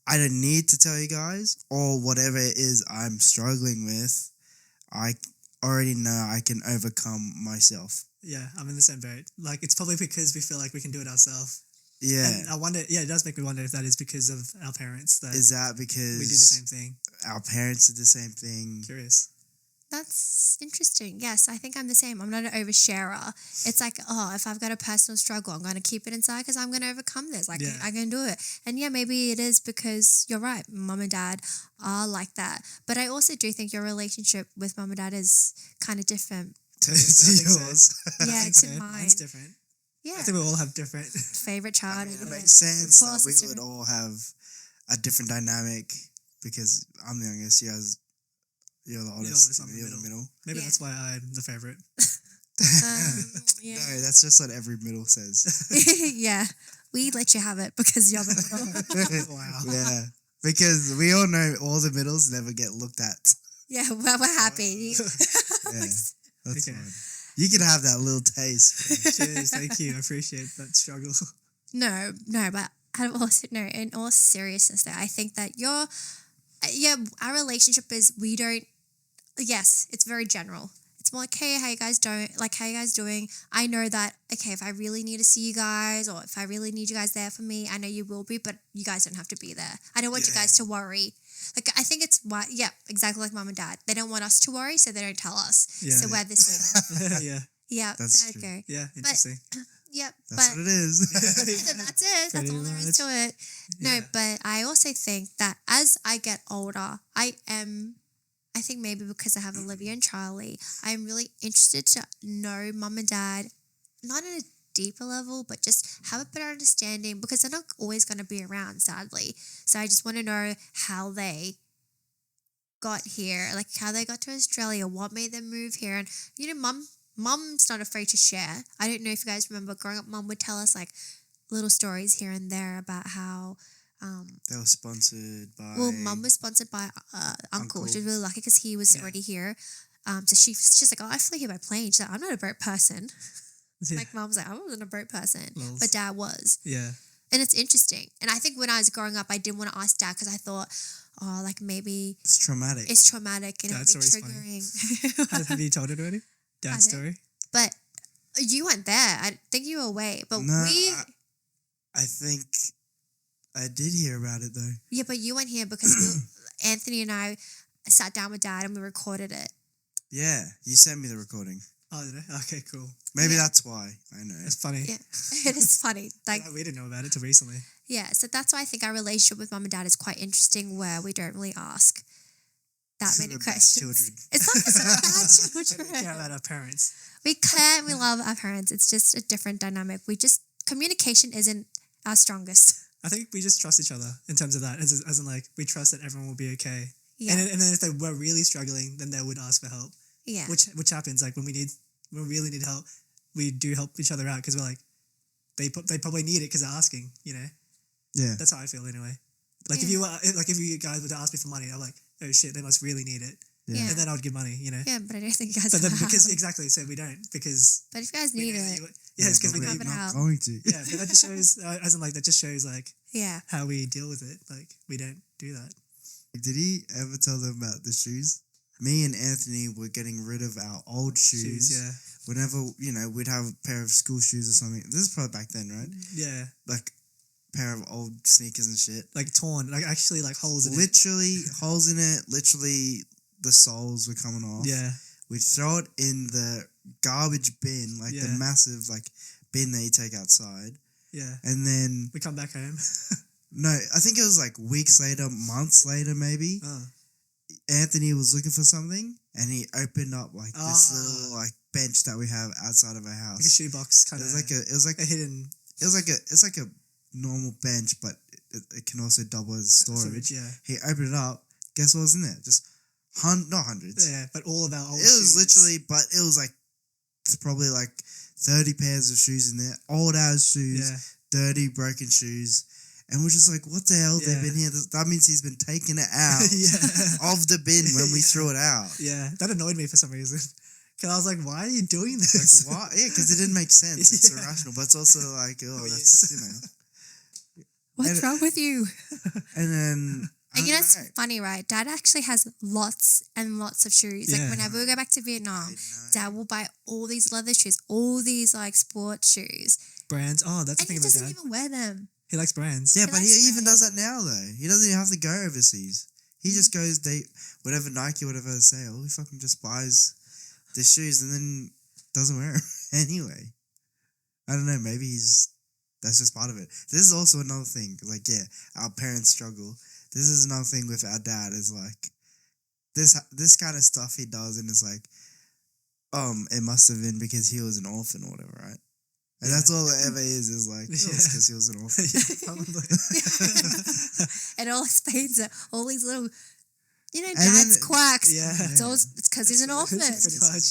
I don't need to tell you guys, or whatever it is I'm struggling with, I already know I can overcome myself. Yeah, I'm in the same boat. Like, it's probably because we feel like we can do it ourselves. Yeah. And I wonder, it does make me wonder if that is because of our parents that Is that because we do the same thing. our parents did the same thing? Curious. That's interesting. Yes, I think I'm the same. I'm not an oversharer. It's like, oh, if I've got a personal struggle, I'm going to keep it inside because I'm going to overcome this. Like, Yeah. I can do it. And yeah, maybe it is because you're right. Mum and dad are like that. But I also do think your relationship with mum and dad is kind of different. To I think so. yours. Yeah, I think to so. mine. Mine's different. Yeah. I think we all have different. Favorite child. It yeah. makes sense Of that course we it's would different. all have a different dynamic, because I'm the youngest, you're the oldest, oldest, I'm the you're the middle. Maybe Yeah. that's why I'm the favorite. Yeah. No, that's just what every middle says. Yeah. We let you have it because you're the middle. Wow. Yeah, because we all know all the middles never get looked at. Yeah, well, we're happy. Yeah, that's Okay. fine. You can have that little taste. Cheers. Thank you. I appreciate that struggle. No, but I also no. In all seriousness, though, I think that our relationship is we don't. Yes, it's very general. It's more like, hey, how you guys doing? I know that, okay, if I really need to see you guys, or if I really need you guys there for me, I know you will be, but you guys don't have to be there. I don't want you guys to worry. Like, I think it's why, yeah, exactly like mum and dad. They don't want us to worry, so they don't tell us. Yeah. So we're this way. Yeah. Yeah, That's there you true. go. Yeah. Interesting. Yep, That's but what it is. that's it. That's Pretty all there is to it. No, Yeah. but I also think that as I get older, I think maybe because I have Olivia and Charlie, I'm really interested to know mum and dad, not in a deeper level, but just have a better understanding, because they're not always going to be around, sadly. So I just want to know how they got here, like how they got to Australia, what made them move here. And, mum's not afraid to share. I don't know if you guys remember growing up, mum would tell us like little stories here and there about how They were sponsored by. well, mum was sponsored by uncle. She was really lucky because he was already here. So she's like, oh, I flew here by plane. She's like, I'm not a boat person. Yeah. Like mum's like, I wasn't a boat person, Lols. but dad was. Yeah. And it's interesting. And I think when I was growing up, I didn't want to ask dad because I thought, oh, like maybe It's traumatic. it's traumatic and it'll Dad's be story's triggering. Have you told it already? Dad's Pardon? story? But you weren't there. I think you were away. But No, I think I did hear about it though. yeah, but you weren't here because Anthony and I sat down with dad and we recorded it. Yeah, you sent me the recording. Oh, did I? Okay, cool. Maybe Yeah. that's why. I know. That's funny. Yeah, it is funny. Like, We didn't know about it till recently. yeah, so that's why I think our relationship with mum and dad is quite interesting, where we don't really ask that many We're bad questions. children. It's not We bad care children. about our parents. We care and we love our parents. It's just a different dynamic. Communication isn't our strongest. I think we just trust each other in terms of that. As in, like, we trust that everyone will be okay. Yeah, And then if they were really struggling, then they would ask for help. yeah, Which happens, like, when we really need help, we do help each other out because we're like, they probably need it because they're asking, you know? Yeah. That's how I feel anyway. Like, Yeah. if you guys were to ask me for money, I'm like, oh shit, they must really need it. yeah. And then I would give money, you know? Yeah, but I don't think you guys But then, have. because, exactly, so we don't, because... But if you guys we need know it, yeah, it's because but we Help need it not out. going to. Yeah, but that just shows, that just shows, like, yeah. how we deal with it. Like, we don't do that. Did he ever tell them about the shoes? Me and Anthony were getting rid of our old shoes. Yeah. Whenever, we'd have a pair of school shoes or something. This is probably back then, right? Yeah. Like, pair of old sneakers and shit. Like, torn. Like, actually, like, holes in it. Literally, holes in it. Literally, the soles were coming off. Yeah. We'd throw it in the garbage bin, like the Yeah. massive, like, bin that you take outside. Yeah. And then We come back home. No, I think it was like weeks later, months later, maybe. Anthony was looking for something, and he opened up like this little like bench that we have outside of our house. Like a shoebox kind of. It was like a hidden. It's like a normal bench, but it can also double as storage. Yeah. He opened it up. Guess what was in there? Just not hundreds. Yeah, but all of our old It was shoes. literally, but it was like probably like 30 pairs of shoes in there. Old ass shoes, dirty, broken shoes. And we're just like, what the hell? They've been here. That means he's been taking it out of the bin when we threw it out. Yeah, that annoyed me for some reason. Because I was like, why are you doing this? Like, what? Yeah, because it didn't make sense. It's irrational. But it's also like, oh, that's, you know. What's wrong with you? And then... And you know, it's funny, right? Dad actually has lots and lots of shoes. Yeah. Like, whenever we go back to Vietnam, Dad will buy all these leather shoes, all these, like, sports shoes. Brands. Oh, that's the And thing he about doesn't Dad. even wear them. He likes brands. Yeah, He but he likes even brands. does that now, though. He doesn't even have to go overseas. He just goes, whatever Nike, whatever they say, he fucking just buys the shoes and then doesn't wear them anyway. I don't know, maybe that's just part of it. This is also another thing. Like, yeah, our parents struggle. This is another thing with our dad is like, this kind of stuff he does, and it's like, it must have been because he was an orphan or whatever, right? And that's all it ever is like, it's because he was an orphan. It all explains it. All these little, you know, And Dad's then- quacks. Yeah. It's because he's an orphan. Pretty much.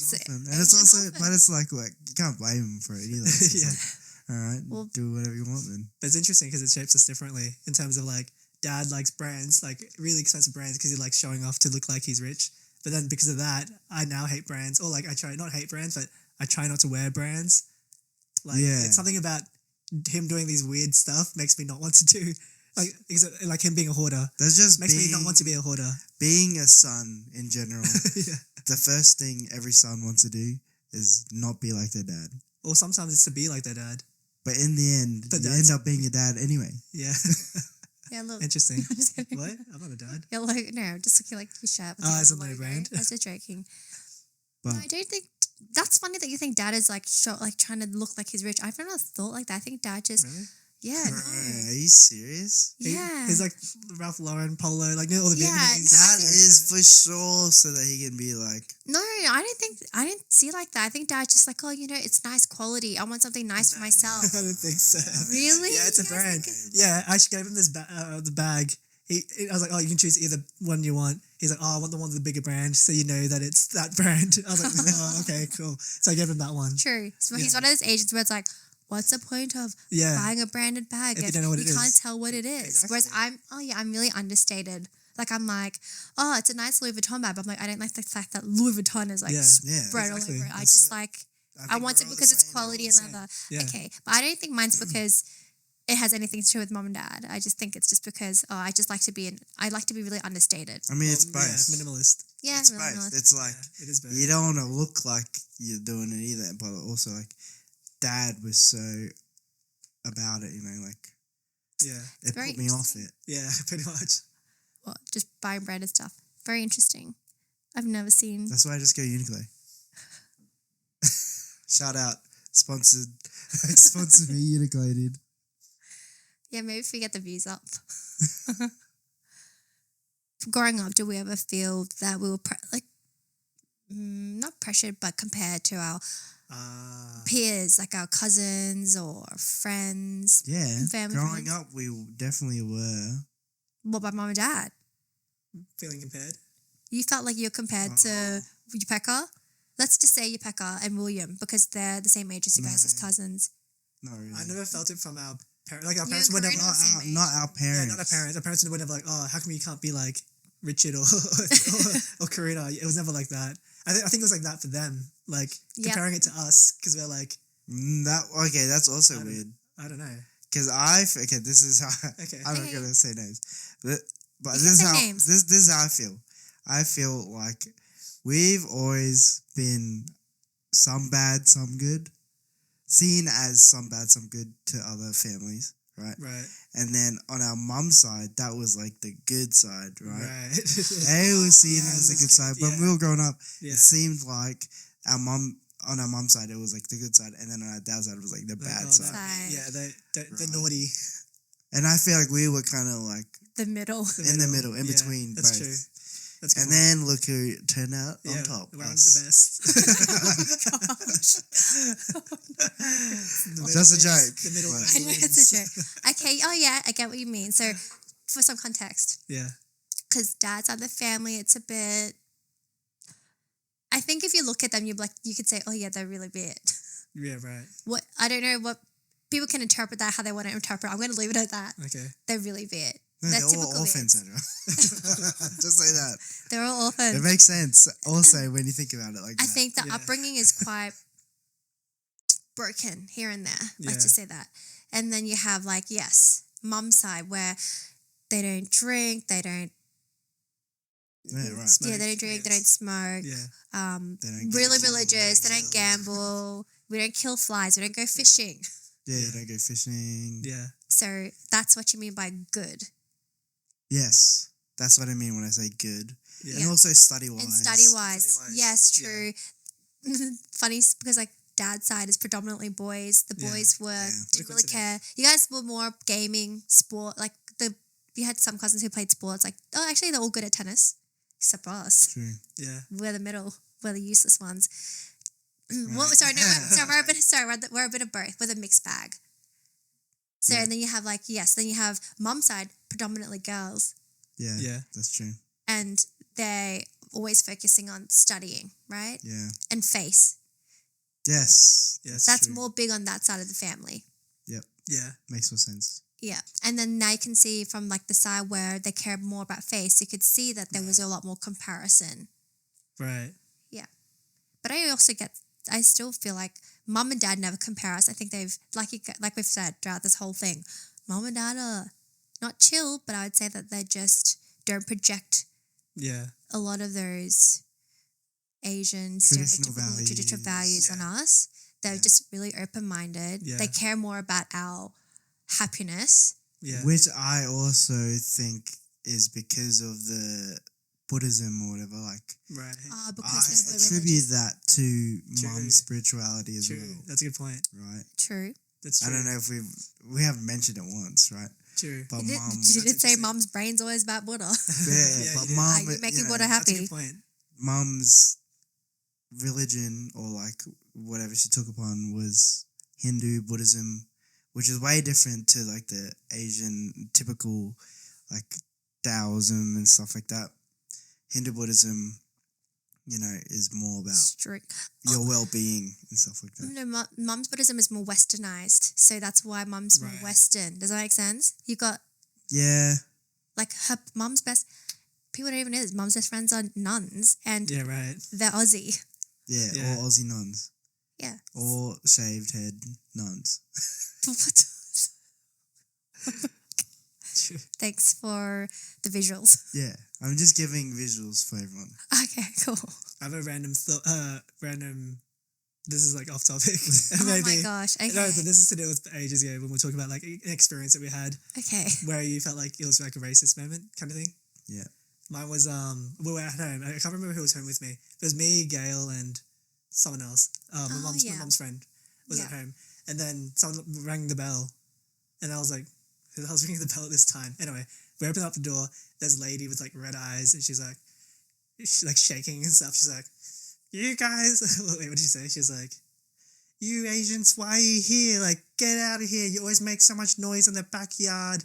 And it's also, but it's like, you can't blame him for it either. It's Yeah. like, all right, Well- do whatever you want then. But it's interesting because it shapes us differently in terms of like, Dad likes brands, like really expensive brands because he likes showing off to look like he's rich. But then because of that, I now hate brands, or like I try not hate brands, but I try not to wear brands. Like it's something about him doing these weird stuff makes me not want to do. Like him being a hoarder There's just makes me not want to be a hoarder. being a son in general. Yeah. The first thing every son wants to do is not be like their dad. Or sometimes it's to be like their dad. But in the end, But you that's- end up being your dad anyway. Yeah. Yeah, look. Interesting. I'm just kidding. What? I'm not a dad. Yeah, look, no, just looking like your shirt. with Oh, your as a little logo logo. brand. I was just joking. But No, I don't think that's funny that you think Dad is like trying to look like he's rich. I've never thought like that. I think Dad just Really? yeah, bro, no. are you serious? Yeah. He's like Ralph Lauren polo, like all the Yeah, Vietnamese. no, I That think- is for sure so that he can be like, No, I didn't see it like that. I think Dad's just like, oh, you know, it's nice quality. I want something nice for myself. I don't think so. Really? Yeah, it's a You guys brand. think Yeah, I actually gave him this the bag. I was like, oh, you can choose either one you want. He's like, oh, I want the one with the bigger brand, so you know that it's that brand. I was like, oh, okay, cool. So I gave him that one. True. So he's Yeah. one of those agents where it's like, what's the point of Yeah. buying a branded bag If you don't know what it can't is. tell what it is? Exactly. Whereas I'm really understated. Like I'm like, oh, it's a nice Louis Vuitton bag. But I'm like, I don't like the fact that Louis Vuitton is like Yeah. spread exactly. all over it. I That's just like I want it because it's quality and leather. Yeah. Okay, but I don't think mine's because it has anything to do with mom and dad. I just think it's just because I just like to be I like to be really understated. I mean, it's Yeah, both. it's minimalist. Yeah, It's really both. nice. It's like, Yeah, it is both. you don't want to look like you're doing it either, but also like, Dad was so about it, you know, like, Yeah, it very put me off interesting. it. yeah, pretty much. Well, just buying branded stuff. Very interesting. I've never seen. That's why I just go Uniqlo. Shout out, sponsored me, Uniqlo, dude. Yeah, maybe if we get the views up. Growing up, do we ever feel that we were not pressured, but compared to our peers, like our cousins or friends? Yeah, Family growing friends. up, we definitely were. What about mom and dad? Feeling compared. You felt like you're compared to Upeka? Let's just say Upeka and William because they're the same age as you guys as No. cousins. Not really. I never felt it from our parents. Like our You parents and would Corinne never. are the same age. Not our Yeah, parents. not our parents. Our parents would never like, oh, how come you can't be like Richard or Karina? It was never like that. I think it was like that for them, like Yep. comparing it to us because we're like, That's also I don't- weird. I don't know. Because this is how Okay. I'm not Okay. gonna say names, but You this is can say how names. this is how I feel. I feel like we've always been some bad, some good, seen as some bad, some good to other families, right? Right. And then on our mum's side, that was like the good side, right? Right. They were seen as the good side. When we were growing up, Yeah. it seemed like on our mum's side, it was like the good side, and then on our dad's side, it was like the bad Oh, side. Side. Yeah, the Right. naughty. And I feel like we were kind of like The middle. in the middle, in between That's both. true. That's a good And point. then look who turned out on Yeah, top. we're on us. the best. Just a joke. The middle. Right. I know it's a joke. Okay. Oh yeah, I get what you mean. So, for some context, Yeah. because dad's on the family, it's a bit. I think if you look at them, you could say, oh yeah, they're really weird. Yeah, right. What I don't know what people can interpret that how they want to interpret. I'm going to leave it at that. Okay. They're really weird. No, They're they're all typical orphans, weirds. Andrew. Just say that. They're all It orphans. makes sense also when you think about it like I that. think the Yeah. upbringing is quite broken here and there. Yeah. Let's just say that. And then you have mum's side where they don't drink, they don't. Yeah, right. Yeah, they don't drink, they don't smoke. Yeah. They don't Really gamble, religious. They don't gamble. We don't kill flies. We don't go fishing. Yeah, you don't go fishing. Yeah. So that's what you mean by good. Yes. That's what I mean when I say good. Yeah. And also study-wise. And study-wise, Study-wise, yes, true. Funny because dad's side is predominantly boys. The Yeah, boys were yeah. didn't What a really care. You guys were more gaming, sport. You had some cousins who played sports. Actually, they're all good at tennis, except for us. True. Yeah. We're the middle. We're the useless ones. What? Right. Sorry, no. We're a bit of both. We're the mixed bag. So Yeah. and then you have then you have mum's side, predominantly girls, Yeah. Yeah. That's true. and they're always focusing on studying, right? Yeah. And face. Yes. Yes. That's true. more big on that side of the family. Yeah. Makes more sense. Yeah. And then now you can see from the side where they care more about face, you could see that there was a lot more comparison. Right. But I still feel like mum and dad never compare us. I think they've, like we've said throughout this whole thing, mum and dad are not chill, but I would say that they just don't project Yeah. a lot of those Asian Traditional stereotypical traditional values. values on us. They're Yeah. just really open-minded. Yeah. They care more about our happiness. Yeah. Which I also think is because of the Buddhism or whatever. Like, Right. Because I they're attribute that to True. mum's spirituality as True. well. That's a good point. Right. True. That's true. I don't know if we haven't mentioned it once, right? True. But Did, mum, did it say interesting. mum's brain's always about Buddha? yeah, Yeah, but yeah. mum, Are you making you know, Buddha That's a happy? good point. mum's religion or like whatever she took upon was Hindu Buddhism, which is way different to like the Asian typical like Taoism and stuff like that. Hindu Buddhism, you know, is more about Strict. your well-being and stuff like that. No, mum's Buddhism is more westernized, so that's why mum's more Right. Western. Does that make sense? You got Yeah, her mum's best. People don't even know this. Mum's best friends are nuns, and Yeah. Right. they're Aussie. yeah, Yeah. or Aussie nuns, Yeah. or shaved head nuns. True. Thanks for the visuals. Yeah, I'm just giving visuals for everyone. Okay, cool. I have a random random. This is like off topic. Oh Maybe. my gosh. Okay. No, but this is to do with ages ago when we were talking about like an experience that we had Okay. where you felt like it was like a racist moment kind of thing. Yeah. Mine was we were at home. I can't remember who was home with me. It was me, Gail, and someone else. My Oh, mom's yeah. my mom's friend was at Yeah. home, and then someone rang the bell, and I was like, "Who the hell's ringing the bell at this time?" Anyway, we open up the door. There's a lady with like red eyes, and she's like shaking and stuff. She's like, "You guys," wait, what did she say? She's like, "You Asians, why are you here? Like, get out of here! You always make so much noise in the backyard."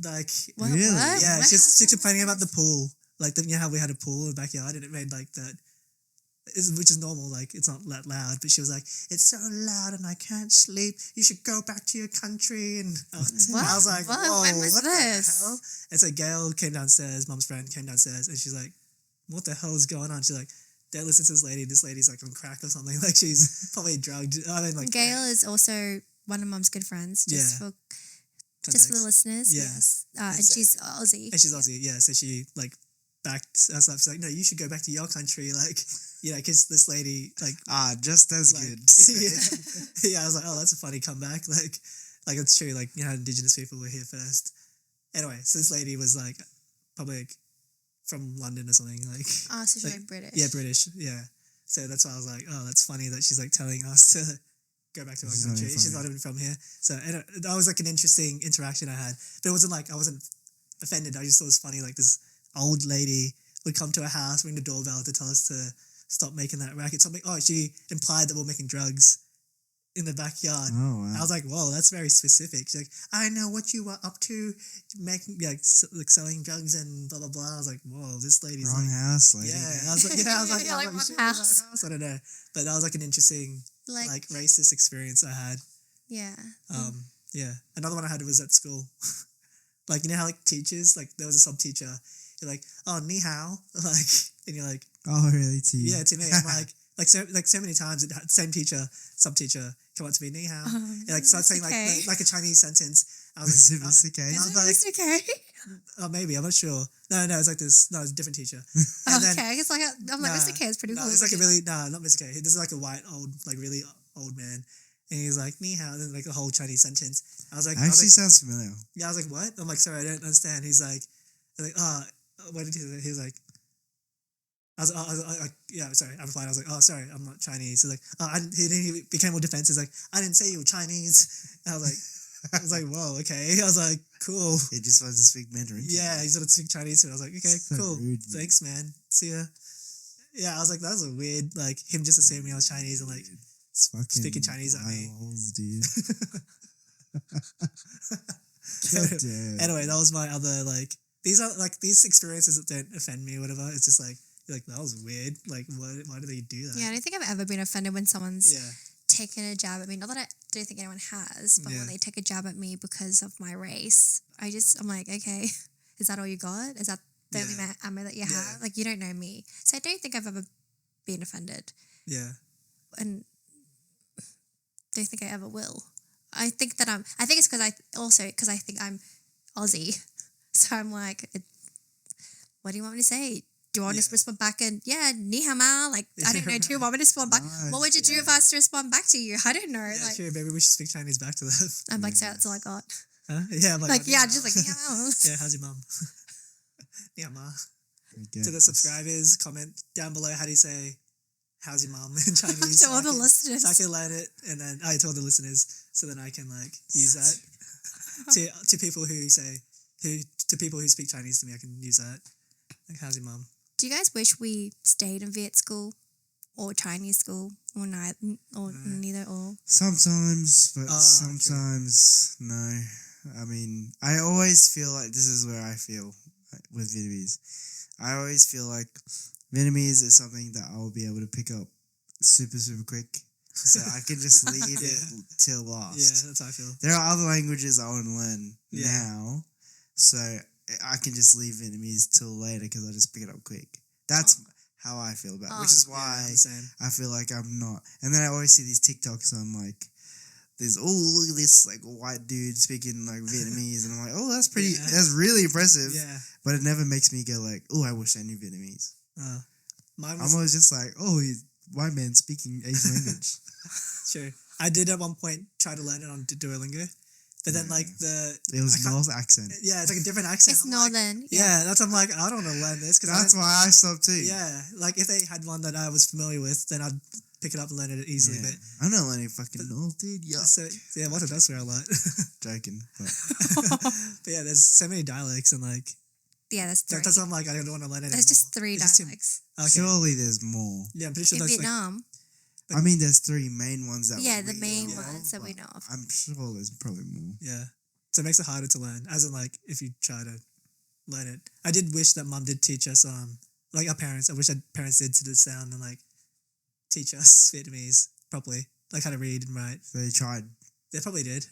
Like, What? Really? What? yeah, What she's happened? complaining about the pool. Like, you know how we had a pool in the backyard and it made like that, which is normal. Like, it's not that loud, but she was like, "It's so loud and I can't sleep. You should go back to your country." And I was like, What? "Whoa, When was what this? the hell?" And so Gail came downstairs, mom's friend came downstairs, and she's like, "What the hell is going on?" She's like, "Don't listen to this lady. This lady's like on crack or something. Like, she's probably drugged." I mean, like, Gail is also one of mum's good friends. Just Yeah. for just for the context. listeners. Yeah. Yes. And so- she's Aussie. And she's Aussie, yeah. So she like backed us up. She's like, "No, you should go back to your country." Like, you know, because this lady like, Just as like good. yeah. I was like, "Oh, that's a funny comeback." Like it's true. Like, you know, Indigenous people were here first. Anyway, so this lady was like probably like from London or something. Like, Oh, so she's like, like British. yeah, British, yeah. So that's why I was like, "Oh, that's funny that she's like telling us to go back to our She's not country. even from She's not even from here. So that was like an interesting interaction I had. But it wasn't like I wasn't offended. I just thought it was funny. Like this old lady would come to our house, ring the doorbell to tell us to stop making that racket. Something. Oh, she implied that we're making drugs in the backyard. Oh wow. I was like, whoa, that's very specific. She's like, I know what you were up to, making like selling drugs and blah blah blah. I was like, whoa, this lady's Wrong like, house, lady. yeah. I was like, Yeah, you like should one have my house. house. I don't know, but that was like an interesting like racist experience I had. Yeah. Yeah. Another one I had was at school. Like, you know how like teachers, like there was a sub teacher, you're like, oh, ni hao, like, and you're like, Oh really? To you? yeah, to me, I'm like so many times, same teacher, sub teacher, come up to me, ni hao, and like start saying okay. like a Chinese sentence. I was Was it like, Mr. K? I Is was it like, Mr. K? oh, maybe, I'm not sure. No, it's like this. No, it's a different teacher. And then, Okay, it's like I'm like Mr. K is pretty no, cool. it's like a really not Mr. K. This is like a white old, like really old man, and he's like ni hao, and then like a whole Chinese sentence. I was like, Actually sounds familiar. yeah, I was like, what? I'm like, sorry, I don't understand. He's like, what did he say? He was like, I was like, yeah, sorry. I replied, I was like, oh, sorry, I'm not Chinese. He's like, he became more defensive. He's like, I didn't say you were Chinese. And I was like, whoa, okay. I was like, cool. He just wants to speak Mandarin. Yeah, he's gonna speak Chinese. And I was like, okay, So cool. rude, man. Thanks, man. See ya. Yeah, I was like, that was a weird, like, him just assuming I was Chinese and like Fucking speaking Chinese at me. eyeballs, dude. God damn. Anyway, that was my other, like, these experiences that don't offend me or whatever. It's just like, you're like, that was weird. Like, why do they do that? Yeah, I don't think I've ever been offended when someone's Yeah. taken a jab at me. Not that I don't think anyone has, but Yeah. when they take a jab at me because of my race, I'm like, okay, is that all you got? Is that the only ammo that you have? Yeah. Like, you don't know me. So I don't think I've ever been offended. Yeah. And don't think I ever will. I think it's because I think I'm Aussie. So I'm like, what do you want me to say? Do you want me to respond back and ni hao ma? Like, I don't know. Do you want me to respond back? Nice, What would you do if I was to respond back to you? I don't know. Yeah, like, sure. Maybe we should speak Chinese back to them. I'm like, so that's all I got. Huh? Yeah, I'm Like, "Oh, yeah, ni just hao." like, yeah. Yeah, how's your mum? Ni hao ma. Okay. To the subscribers, comment down below how do you say how's your mum in Chinese. To all the listeners. So I can learn it, and then to all the listeners, so then I can like use that to people who speak Chinese to me. I can use that. Like, how's your mum? Do you guys wish we stayed in Viet school or Chinese school or neither or? Sometimes, but Oh, sometimes no. I mean, I always feel like this is where I feel with Vietnamese. I always feel like Vietnamese is something that I'll be able to pick up super, super quick. So I can just leave it till last. Yeah, that's how I feel. There are other languages I want to learn Yeah. now. So I can just leave Vietnamese till later because I just pick it up quick. That's how I feel about it, which is why Yeah, same. I feel like I'm not. And then I always see these TikToks on like, look at this like white dude speaking like Vietnamese, and I'm like, oh, that's pretty, that's really impressive. Yeah. But it never makes me go like, oh, I wish I knew Vietnamese. Mine I'm was always just like, oh, he's white man speaking Asian language. true. I did at one point try to learn it on Duolingo, but then like It was North accent. yeah, it's like a different accent. It's I'm like, northern. yeah, I'm like, I don't want to learn this because That's why I stopped too. Yeah, like if they had one that I was familiar with, then I'd pick it up and learn it easily. Yeah. I'm not learning fucking North, dude. Yeah. But so yeah, what does swear a lot? Joking. But But yeah, there's so many dialects and like Yeah, that's three. that's why I'm like I don't want to learn it. There's just anymore. three It's just too- dialects. Okay. surely there's more. Yeah, I'm pretty sure In that's like Vietnam, I mean, there's three main ones that yeah, we the main know of, ones that we but know of. I'm sure there's probably more. yeah. So it makes it harder to learn. As in like if you try to learn it. I did wish that mum did teach us like our parents. I wish our parents did sit us down and like teach us Vietnamese properly, like how to read and write. They tried. They probably did.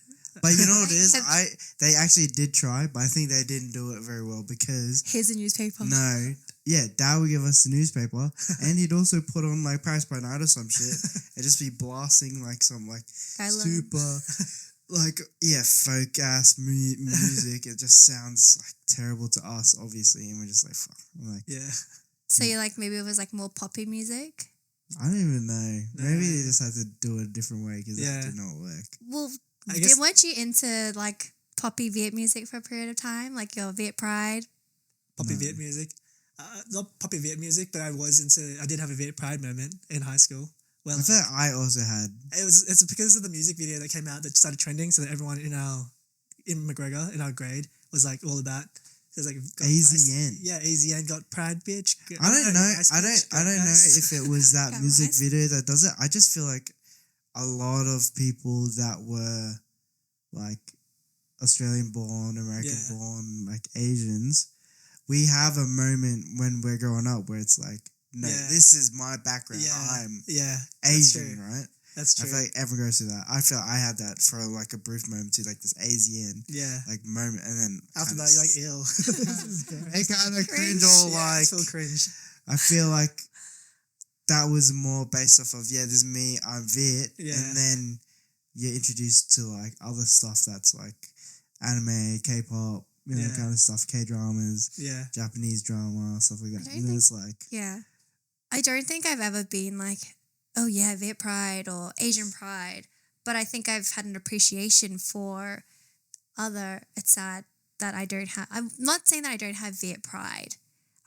But you know what it is? Yeah. They actually did try, but I think they didn't do it very well because Here's a newspaper. no, yeah, Dad would give us the newspaper, and he'd also put on like Paris by Night or some shit, and just be blasting like some like Go learn. super like folk ass music. It just sounds like terrible to us, obviously, and we're just like, fuck. I'm like, Yeah. So you like maybe it was like more poppy music. I don't even know. Maybe they Nah. just had to do it a different way because Yeah. that did not work. Well, I guess- weren't you into like poppy Viet music for a period of time, like your Viet Pride? Poppy No. Viet music. Not poppy Viet music, but I did have a Viet Pride moment in high school Well, I feel like I also had. it's because of the music video that came out that started trending, so that everyone in McGregor in our grade was like all about. It was like AZN. AZN got pride, bitch. I don't know. Nice I bitch, don't know nice. if it was that Got music rice. video that does it. I just feel like a lot of people that were like Australian born, American born, like Asians, we have a moment when we're growing up where it's like, no, this is my background. I'm Asian, right? That's true. I feel like everyone goes through that. I feel like I had that for like a brief moment too, like this AZN like moment, and then after that you're like ill. it kind of cringe or like it's so cringe. I feel like that was more based off of this is me, I'm Viet, and then you're introduced to like other stuff that's like anime, K-pop, kind of stuff, K-dramas, Japanese drama, stuff like that. It's like I don't think I've ever been like, oh yeah, Viet pride or Asian pride, but I think I've had an appreciation for it's sad that I don't have. I'm not saying that I don't have Viet pride.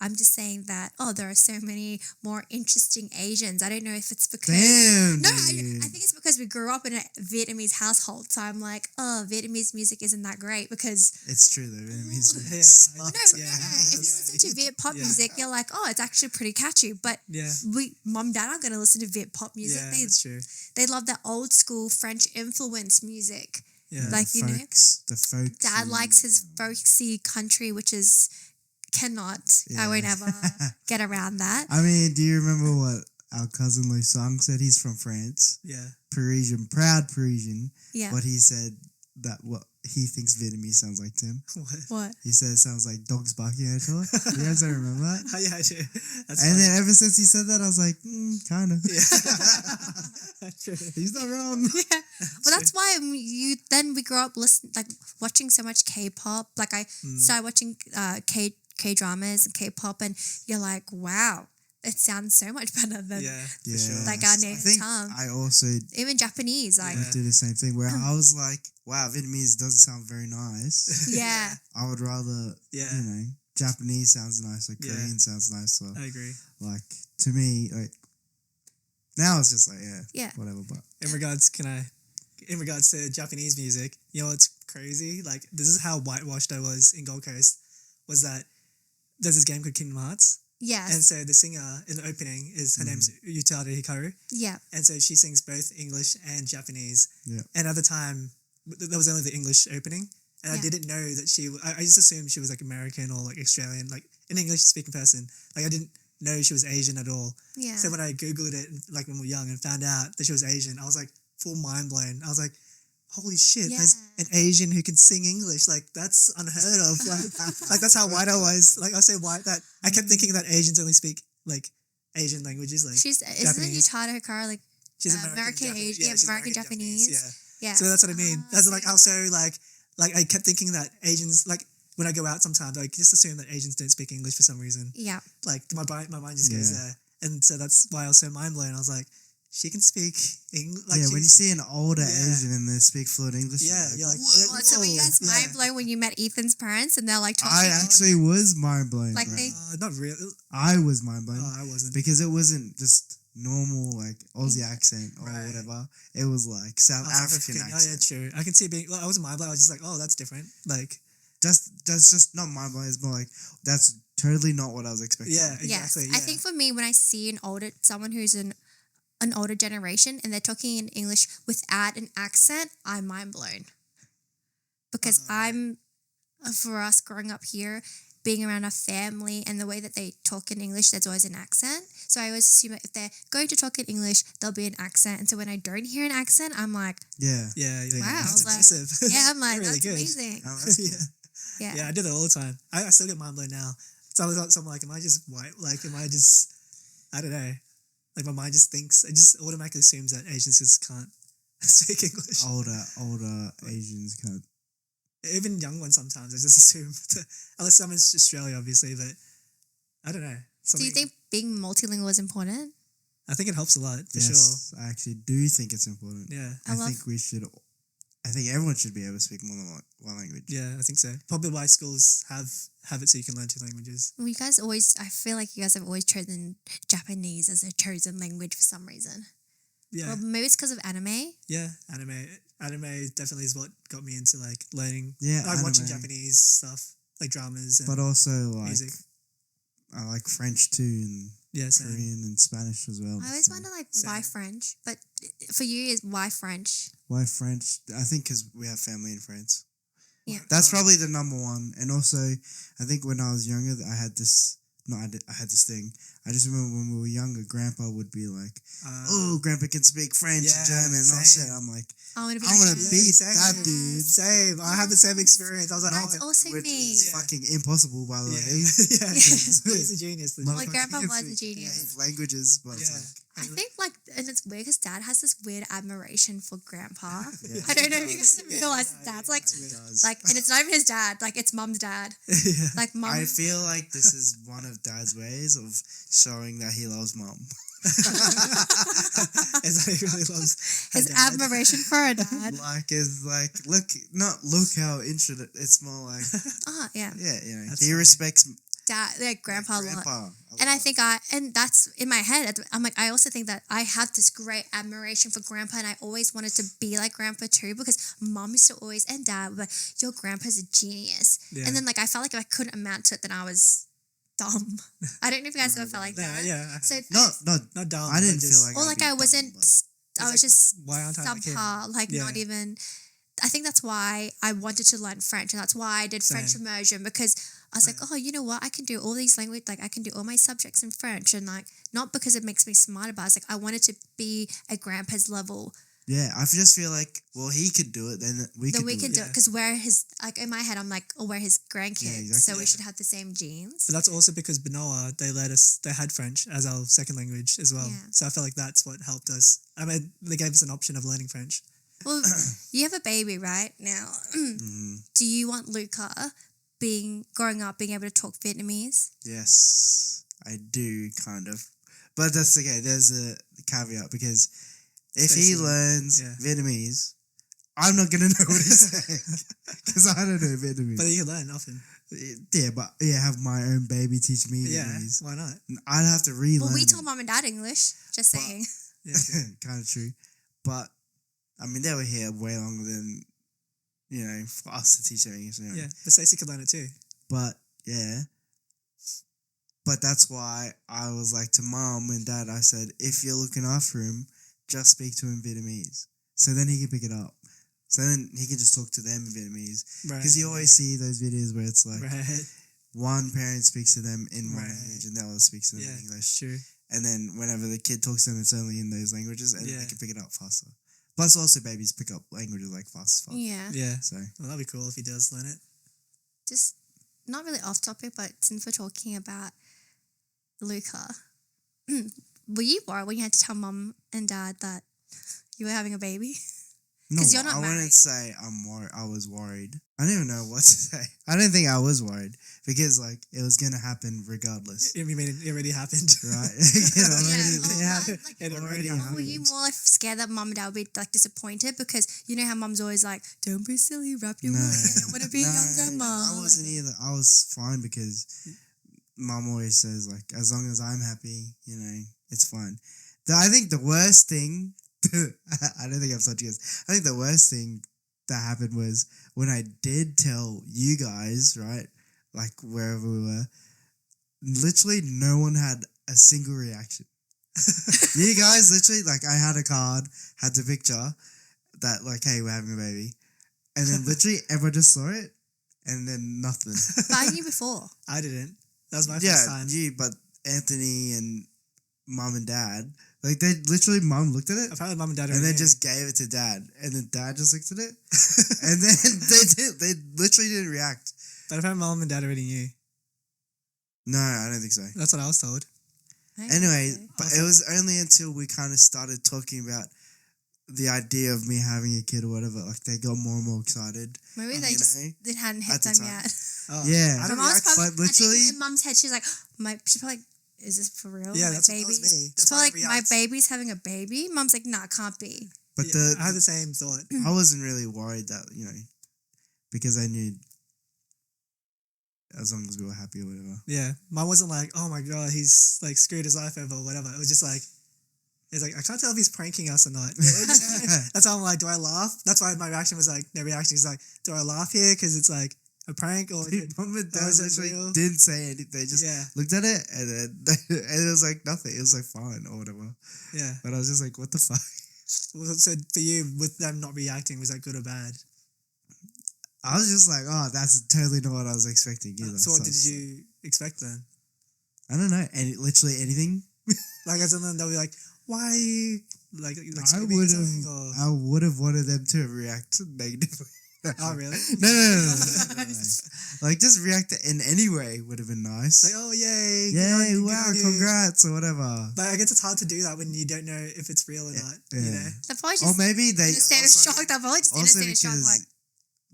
I'm just saying that, there are so many more interesting Asians. I don't know if it's because... Damn, No, I think it's because we grew up in a Vietnamese household. So I'm like, Vietnamese music isn't that great because... It's true though, Vietnamese music sucks. No. If you listen to Viet pop music, you're like, it's actually pretty catchy. But mom and dad aren't going to listen to Viet pop music. Yeah, that's true. They love that old school French influence music. Yeah. Like, the folks. Dad likes his folksy country, which is... I won't ever get around that. I mean, do you remember what our cousin Louis Song said? He's from France. Yeah. Parisian, proud Parisian. Yeah. But he said that what he thinks Vietnamese sounds like, Tim. What? He said it sounds like dogs barking at each other. You guys don't remember that? Yeah, I do. And then ever since he said that, I was like, kind of. Yeah. That's true. He's not wrong. Yeah. Well, that's why we grew up watching so much K-pop. Like I started watching K-dramas and K-pop, and you're like, wow, it sounds so much better than like our native tongue. I also even Japanese, like do the same thing where I was like, wow, Vietnamese doesn't sound very nice. yeah. I would rather Japanese sounds nice, like Korean sounds nice. So I agree. like to me, like now it's just like whatever. But in regards to Japanese music, you know what's crazy? Like this is how whitewashed I was in Gold Coast. Was that there's this game called Kingdom Hearts. Yes. And so the singer in the opening her name's Utada Hikaru. Yeah. And so she sings both English and Japanese. Yeah. And at the time, there was only the English opening. And I didn't know that I just assumed she was like American or like Australian, like an English speaking person. Like I didn't know she was Asian at all. Yeah. So when I Googled it, like when we were young and found out that she was Asian, I was like full mind blown. I was like, holy shit, there's an Asian who can sing English. Like, that's unheard of. Like that's how white I was. Like, I say white that I kept thinking that Asians only speak, like, Asian languages. Like, isn't Utada Hikaru, like, she's American Japanese? Yeah. So that's what I mean. That's like, also, like, I kept thinking that Asians, like, when I go out sometimes, I just assume that Asians don't speak English for some reason. Yeah. Like, my mind just goes there. And so that's why I was so mind blown. I was like, she can speak English. Like when you see an older Asian and they speak fluent English, you're like, whoa. So were you guys mind blown when you met Ethan's parents and they're like talking? I actually was mind blown. Like not really. I was mind blown. Oh, I wasn't, because it wasn't just normal like Aussie accent or whatever. It was like South African accent. Oh yeah, true. I can see it being. I wasn't mind blown. I was just like, oh, that's different. Like, that's just not mind blown. It's more like that's totally not what I was expecting. Yeah, exactly. Yes. I think for me, when I see someone who's an older generation and they're talking in English without an accent, I'm mind blown. Because for us growing up here, being around our family and the way that they talk in English, there's always an accent. So I always assume that if they're going to talk in English, there'll be an accent. And so when I don't hear an accent, I'm like, yeah. Wow, that's impressive. Yeah, I'm like, really that's good. amazing. Oh, that's cool. Yeah, I do that all the time. I still get mind blown now. So I was like, something like, am I just white? Like, am I just, I don't know. Like my mind just thinks, it just automatically assumes that Asians just can't speak English. Older Asians can't. Even young ones sometimes, I just assume, unless I'm in Australia, obviously, but I don't know. Do you think being multilingual is important? I think it helps a lot, for Yes, sure. I actually do think it's important. Yeah. I think everyone should be able to speak more than one language. Yeah, I think so. Probably why schools have it so you can learn 2 languages. Well, I feel like you guys have always chosen Japanese as a chosen language for some reason. Yeah, Well, maybe it's because of anime. yeah, anime definitely is what got me into like learning, Yeah, like watching anime. Japanese stuff, like dramas and But also like music. I like French too, and Yeah, same. Korean and Spanish as well. I always so. wonder, like, why Same. French? But for you, is why French? Why French? I think because we have family in France. Yeah. That's probably the number one. And also, I think when I was younger, I had this. No, I had this thing. I just remember when we were younger, Grandpa would be like, "Oh, Grandpa can speak French and yeah, German and all same. shit." I'm like, I want to be I want to like, beat same. that dude. Same. I had the same experience. I was like, That's oh, also Which me. is fucking impossible, by the way. yeah, he's a genius. The Like, Motherfucker Grandpa can was a speak genius. 8 languages, but it's Yeah. like, I think, like, and it's weird because Dad has this weird admiration for Grandpa. Yeah. I don't know if you guys realize Dad's like, he does. and it's not even his dad. Like, it's Mum's dad. yeah. Like, Mum. I feel like this is one of Dad's ways of showing that he loves Mom. It's like he really loves her his dad. admiration for a dad. Like is like look how interested. It's more like Oh, yeah. yeah, That's he funny. respects Dad, like, Grandpa a lot. Grandpa. And I think and that's in my head. I'm like, I also think that I have this great admiration for Grandpa, and I always wanted to be like Grandpa too, because Mom used to always, and Dad, but your Grandpa's a genius. Yeah. And then, like, I felt like if I couldn't amount to it, then I was dumb. I don't know if you guys ever felt like No, that. yeah. So, Not dumb. I didn't but feel just, like or I'd like be I dumb, wasn't, but- I was like, just why aren't I like him? subpar, like Yeah. not even. I think that's why I wanted to learn French, and that's why I did French Same. immersion, because I was like, oh, you know what? I can do all these language, like I can do all my subjects in French, and like not because it makes me smarter, but I was like, I wanted to be at Grandpa's level. Yeah, I just feel like we could do it, then we Then could we do could it. do it because we're his. Like in my head, I'm like, oh, we're his grandkids, exactly. so we Yeah. should have the same genes. But that's also because Benoit, they had French as our second language as well. Yeah. So I feel like that's what helped us. I mean, they gave us an option of learning French. Well, you have a baby right now. Do you want Luca growing up being able to talk Vietnamese? Yes, I do kind of, but that's okay. There's a caveat because if he Basically, learns yeah. Vietnamese, I'm not gonna know what he's saying because I don't know Vietnamese. But you can learn off him. Yeah, have my own baby teach me Yeah, Vietnamese. why not? I'd have to relearn. Well, we told Mom and Dad English. Just But- saying. Yeah. kind of true, but I mean they were here way longer than for us to teach them English. Anyway. Yeah, but Stacey could learn it too. But yeah. But that's why I was like to Mom and Dad, I said, if you're looking after him, just speak to him Vietnamese. So then he can pick it up. So then he can just talk to them in Vietnamese. Right. Because you always see those videos where it's like Right. one parent speaks to them in one Right. language and the other speaks to them Yeah, in English. true. And then whenever the kid talks to them, it's only in those languages and Yeah. they can pick it up faster. Plus also babies pick up languages like fast as fuck. Yeah. Yeah. So Well, that'd be cool if he does learn it. Just not really off topic, but since we're talking about Luca, were you worried when you had to tell Mom and Dad that you were having a baby? no, 'Cause you're not I married. wouldn't say I'm worried. I was worried. I don't even know what to say. I don't think I was worried because like it was gonna happen regardless, You mean it already happened? right? it already Oh, happened. like, It already Oh, happened. were you more like scared that Mom and Dad would be like disappointed because you know how Mom's always like, "Don't be silly, wrap your No. wig. I don't want to be a young grandma." I wasn't either. I was fine because Mom always says like, as long as I'm happy, it's fine. I think the worst thing. I don't think I've told you guys. I think the worst thing that happened was when I did tell you guys, right? Like wherever we were, literally no one had a single reaction. You guys literally like I had a card, had the picture that like, hey, we're having a baby. And then literally everyone just saw it and then nothing. But I knew before. I didn't. That was my first Yeah, time. you, but Anthony and Mom and Dad, like they literally, Mom looked at it Apparently, Mum and Dad and already then knew. just gave it to Dad, and then Dad just looked at it, and then they literally didn't react. But apparently, Mum and Dad already knew. No, I don't think so. That's what I was told. Anyway, Okay. but it was only until we kind of started talking about the idea of me having a kid or whatever, like they got more and more excited. Maybe you they just know, they hadn't hit at the them time. yet. Oh, Yeah. I don't My mom's react. probably, but literally- I think in Mum's head, she's like, she's probably like, is this for real? Yeah, my that's what baby. was me. She's That's probably how I like, my react. baby's having a baby. Mum's like, nah, it can't be. But Yeah, I had the same thought. I wasn't really worried that because I knew as long as we were happy or whatever. Yeah, mine wasn't like, oh my god, he's like screwed his life over or whatever. It was just like, It's like, I can't tell if he's pranking us or not. That's how I'm like, do I laugh? That's why my reaction was like, their reaction is like, do I laugh here? Because it's like a prank or Mum and Dad is it literally real? didn't say anything. They just Yeah. looked at it and then and it was like nothing. It was like fine or whatever. Yeah. But I was just like, what the fuck? Well, so for you, with them not reacting, was that good or bad? I was just like, oh, that's totally not what I was expecting either. So what So did it's you expect then? I don't know. Literally anything. Like, as in then they'll be like, why are you like I screaming would something, have wanted them to react negatively. Oh, really? No. Like just react in any way would have been nice. Like, oh, yay. Yay, good wow, on you. congrats or whatever. But I guess it's hard to do that when you don't know if it's real or not, you Yeah. know? They're probably Or just maybe they in a state of also- shock. They're probably just in a Also state of shock. because Like,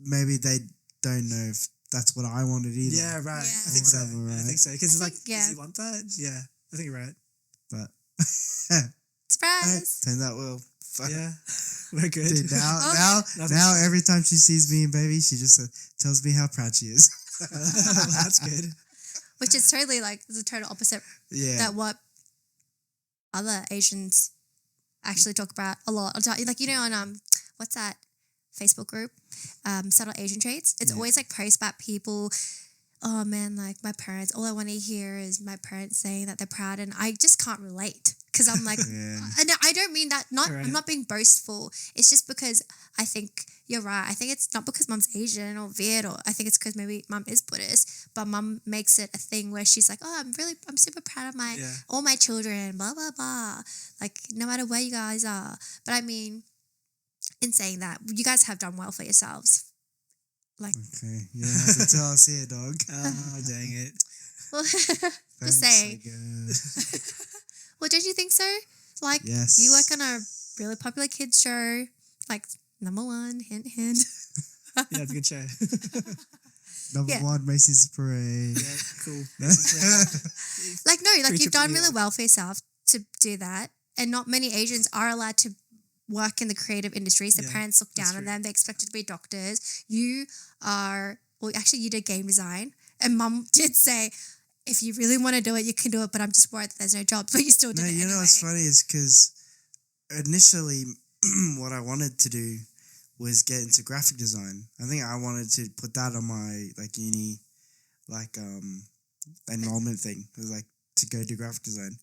maybe they don't know if that's what I wanted either. Yeah, right. Yeah. I think so. Whatever, I right? think so. Because it's I like, think, yeah. does he want that? Yeah, I think you're right. But surprise. turns out well. Fuck. Yeah, we're good. Dude, now, Oh. now, Nothing. now, every time she sees me and baby, she just tells me how proud she is. That's good. Which is totally like the total opposite Yeah, that what other Asians actually talk about a lot. Like, you know, on what's that Facebook group? Subtle Asian traits. It's Yeah. always like posts about people. Oh man, like my parents. All I want to hear is my parents saying that they're proud, and I just can't relate because I'm like, yeah. I don't mean that. Right. I'm not being boastful. It's just because I think you're right. I think it's not because mum's Asian or Viet, or I think it's because maybe mum is Buddhist, but mum makes it a thing where she's like, oh, I'm super proud of my Yeah. all my children, blah blah blah. Like no matter where you guys are. But I mean, in saying that, you guys have done well for yourselves. Like, Okay, you don't have to tell us here, dog. Oh, dang it. well, Thanks, just saying. I guess. Well, don't you think so? Like, Yes. you work on a really popular kids show, like #1, hint hint. Yeah, it's a good show. Number Yeah. 1, Macy's Parade. Yeah, cool. Like, no, like Preach you've it for done New really York. well for yourself to do that. And not many Asians are allowed to work in the creative industries. Their Yeah, parents look that's down on true. them. They expected to be doctors. You are, well, actually, you did game design. And mum did say, if you really want to do it, you can do it. But I'm just worried that there's no jobs. But you still did No, it you know anyway. what's funny is because initially what I wanted to do was get into graphic design. I think I wanted to put that on my like uni like enrollment thing. It was like to go do graphic design.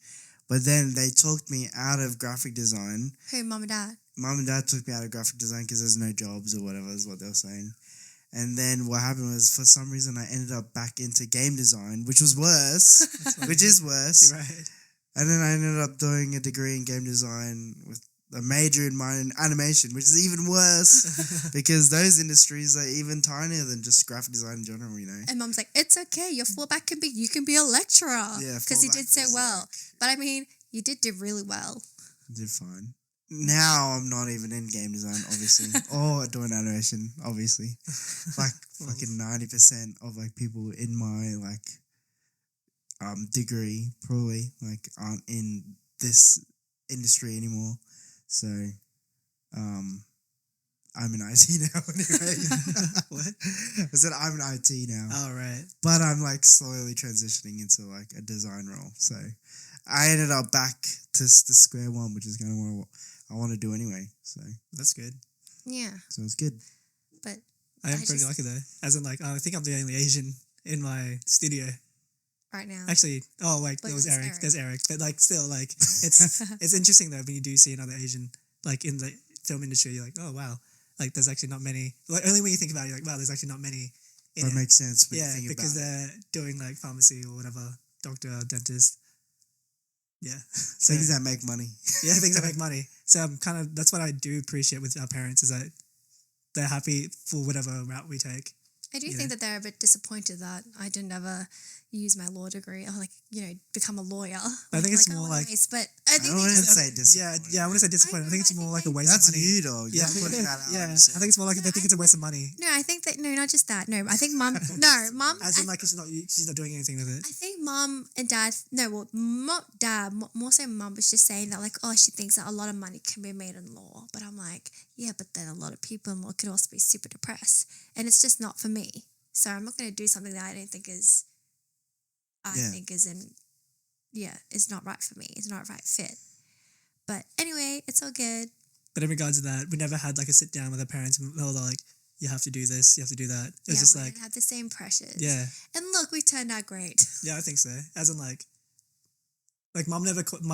But then they talked me out of graphic design. Who, mum and dad? Mum and dad took me out of graphic design because there's no jobs or whatever is what they were saying. And then what happened was for some reason I ended up back into game design, which was worse, which is worse. You're right. And then I ended up doing a degree in game design with a major in mine in animation, which is even worse because those industries are even tinier than just graphic design in general, you know. And mum's like, it's okay. Your fallback can be, you can be a lecturer. Yeah, Because you fallback did so was well. But I mean, you did do really well. Did fine. Now I'm not even in game design, obviously, or doing animation, obviously. Like fucking 90% of like people in my like degree probably like aren't in this industry anymore. So I'm in IT now anyway. What? I said I'm in IT now. All right. But I'm like slowly transitioning into like a design role. So I ended up back to the square one, which is kind of what I want to do anyway. So That's good. Yeah. it's good. But I am I pretty just- lucky though. As in, like, I think I'm the only Asian in my studio. right now. Actually, oh wait, Wait, there was there's Eric. Eric. There's Eric, but like, still, like, it's interesting though when you do see another Asian, like in the film industry. You're like, oh wow, like there's actually not many. Like only when you think about it, you're like, wow, there's actually not many. In That it. makes sense when you Yeah, think because about it. they're doing like pharmacy or whatever, doctor, dentist. Yeah, so, Things that make money. yeah, things that make money. So I'm kind of that's what I do appreciate with our parents is that they're happy for whatever route we take. I do you think know. that they're a bit disappointed that I didn't ever use my law degree or become a lawyer. I think it's oh, more what a like- waste. But I I think don't they want to just, say disappointed. Yeah, I want to say disappointed. I think it's I more think like a they- waste That's of money. you, dog. Yeah, You're putting that out. yeah. yourself. I think it's more like they think it's a waste of money. no, I think that, no, not just that. No, I think mum, mum, As in, like, she's not doing anything with it. I think mum and dad, no, well, dad, more so mum was just saying that, like, oh, she thinks that a lot of money can be made in law. But I'm like, yeah, but then a lot of people in law could also be super depressed. And it's just not for me. So I'm not going to do something that I don't think is, Yeah. is not right for me. It's not a right fit. But anyway, it's all good. But in regards to that, we never had like a sit down with our parents and they were like, you have to do this, you have to do that. It was just we like, didn't have the same pressures. yeah, And look, we turned out great. yeah, I think so. As in like mom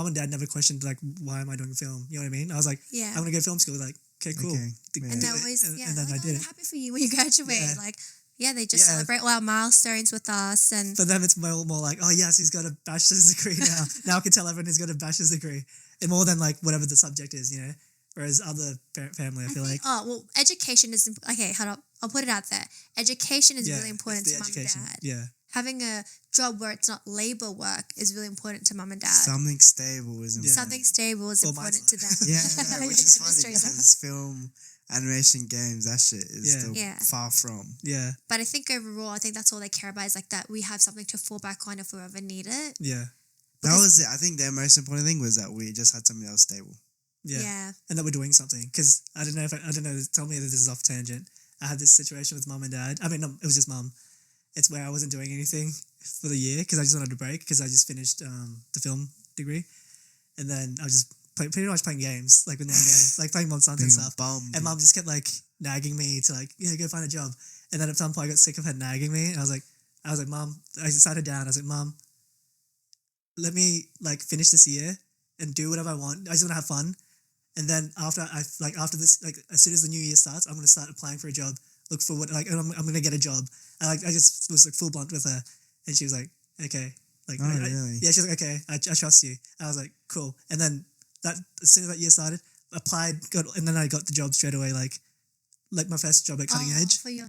and dad never questioned like, why am I doing film? You know what I mean? I was like, Yeah. I'm gonna go to film school. Like, okay, cool. Okay. And Yeah. that was, and yeah, then like, I did I'm it. happy for you when you graduate. Yeah. Like, yeah, they just Yeah. celebrate all our milestones with us. And For them, it's more like, oh yes, he's got a bachelor's degree now. Now I can tell everyone he's got a bachelor's degree, and more than like whatever the subject is, you know. Whereas other family, I feel like, oh, well, education is, okay, hold up. I'll put it out there. Education is yeah, really important it's to the mum and education. dad. Yeah, Having a job where it's not labor work is really important to mum and dad. Something stable is important. Something stable is Well, important mine's to them. Yeah, no, which is funny Just straight up. because film, animation, games, that shit is Yeah. still Yeah. far from. yeah, But I think overall, I think that's all they care about is like that we have something to fall back on if we ever need it. yeah, That was it. I think their most important thing was that we just had something that was stable. yeah, and that we're doing something. Because I don't know. Tell me that this is off tangent. I had this situation with mum and dad. I mean, no, it was just mum. It's where I wasn't doing anything for the year because I just wanted a break because I just finished the film degree, and then I was just pretty much playing games like with Nando, like playing Monsanto and Being a stuff. bum. And mum just kept like nagging me to like, go find a job. And then at some point I got sick of her nagging me, and I was like, Mum, I sat her down. I was like, Mum, let me like finish this year and do whatever I want. I just want to have fun. And then after this, like as soon as the new year starts, I'm gonna start applying for a job. Look for what I'm gonna get a job. I just was like full blunt with her, and she was like, okay, like Really? yeah, she was like, okay, I trust you. And I was like, cool. And then that as soon as that year started, applied, and then I got the job straight away. Like my first job at Cutting Edge, for your-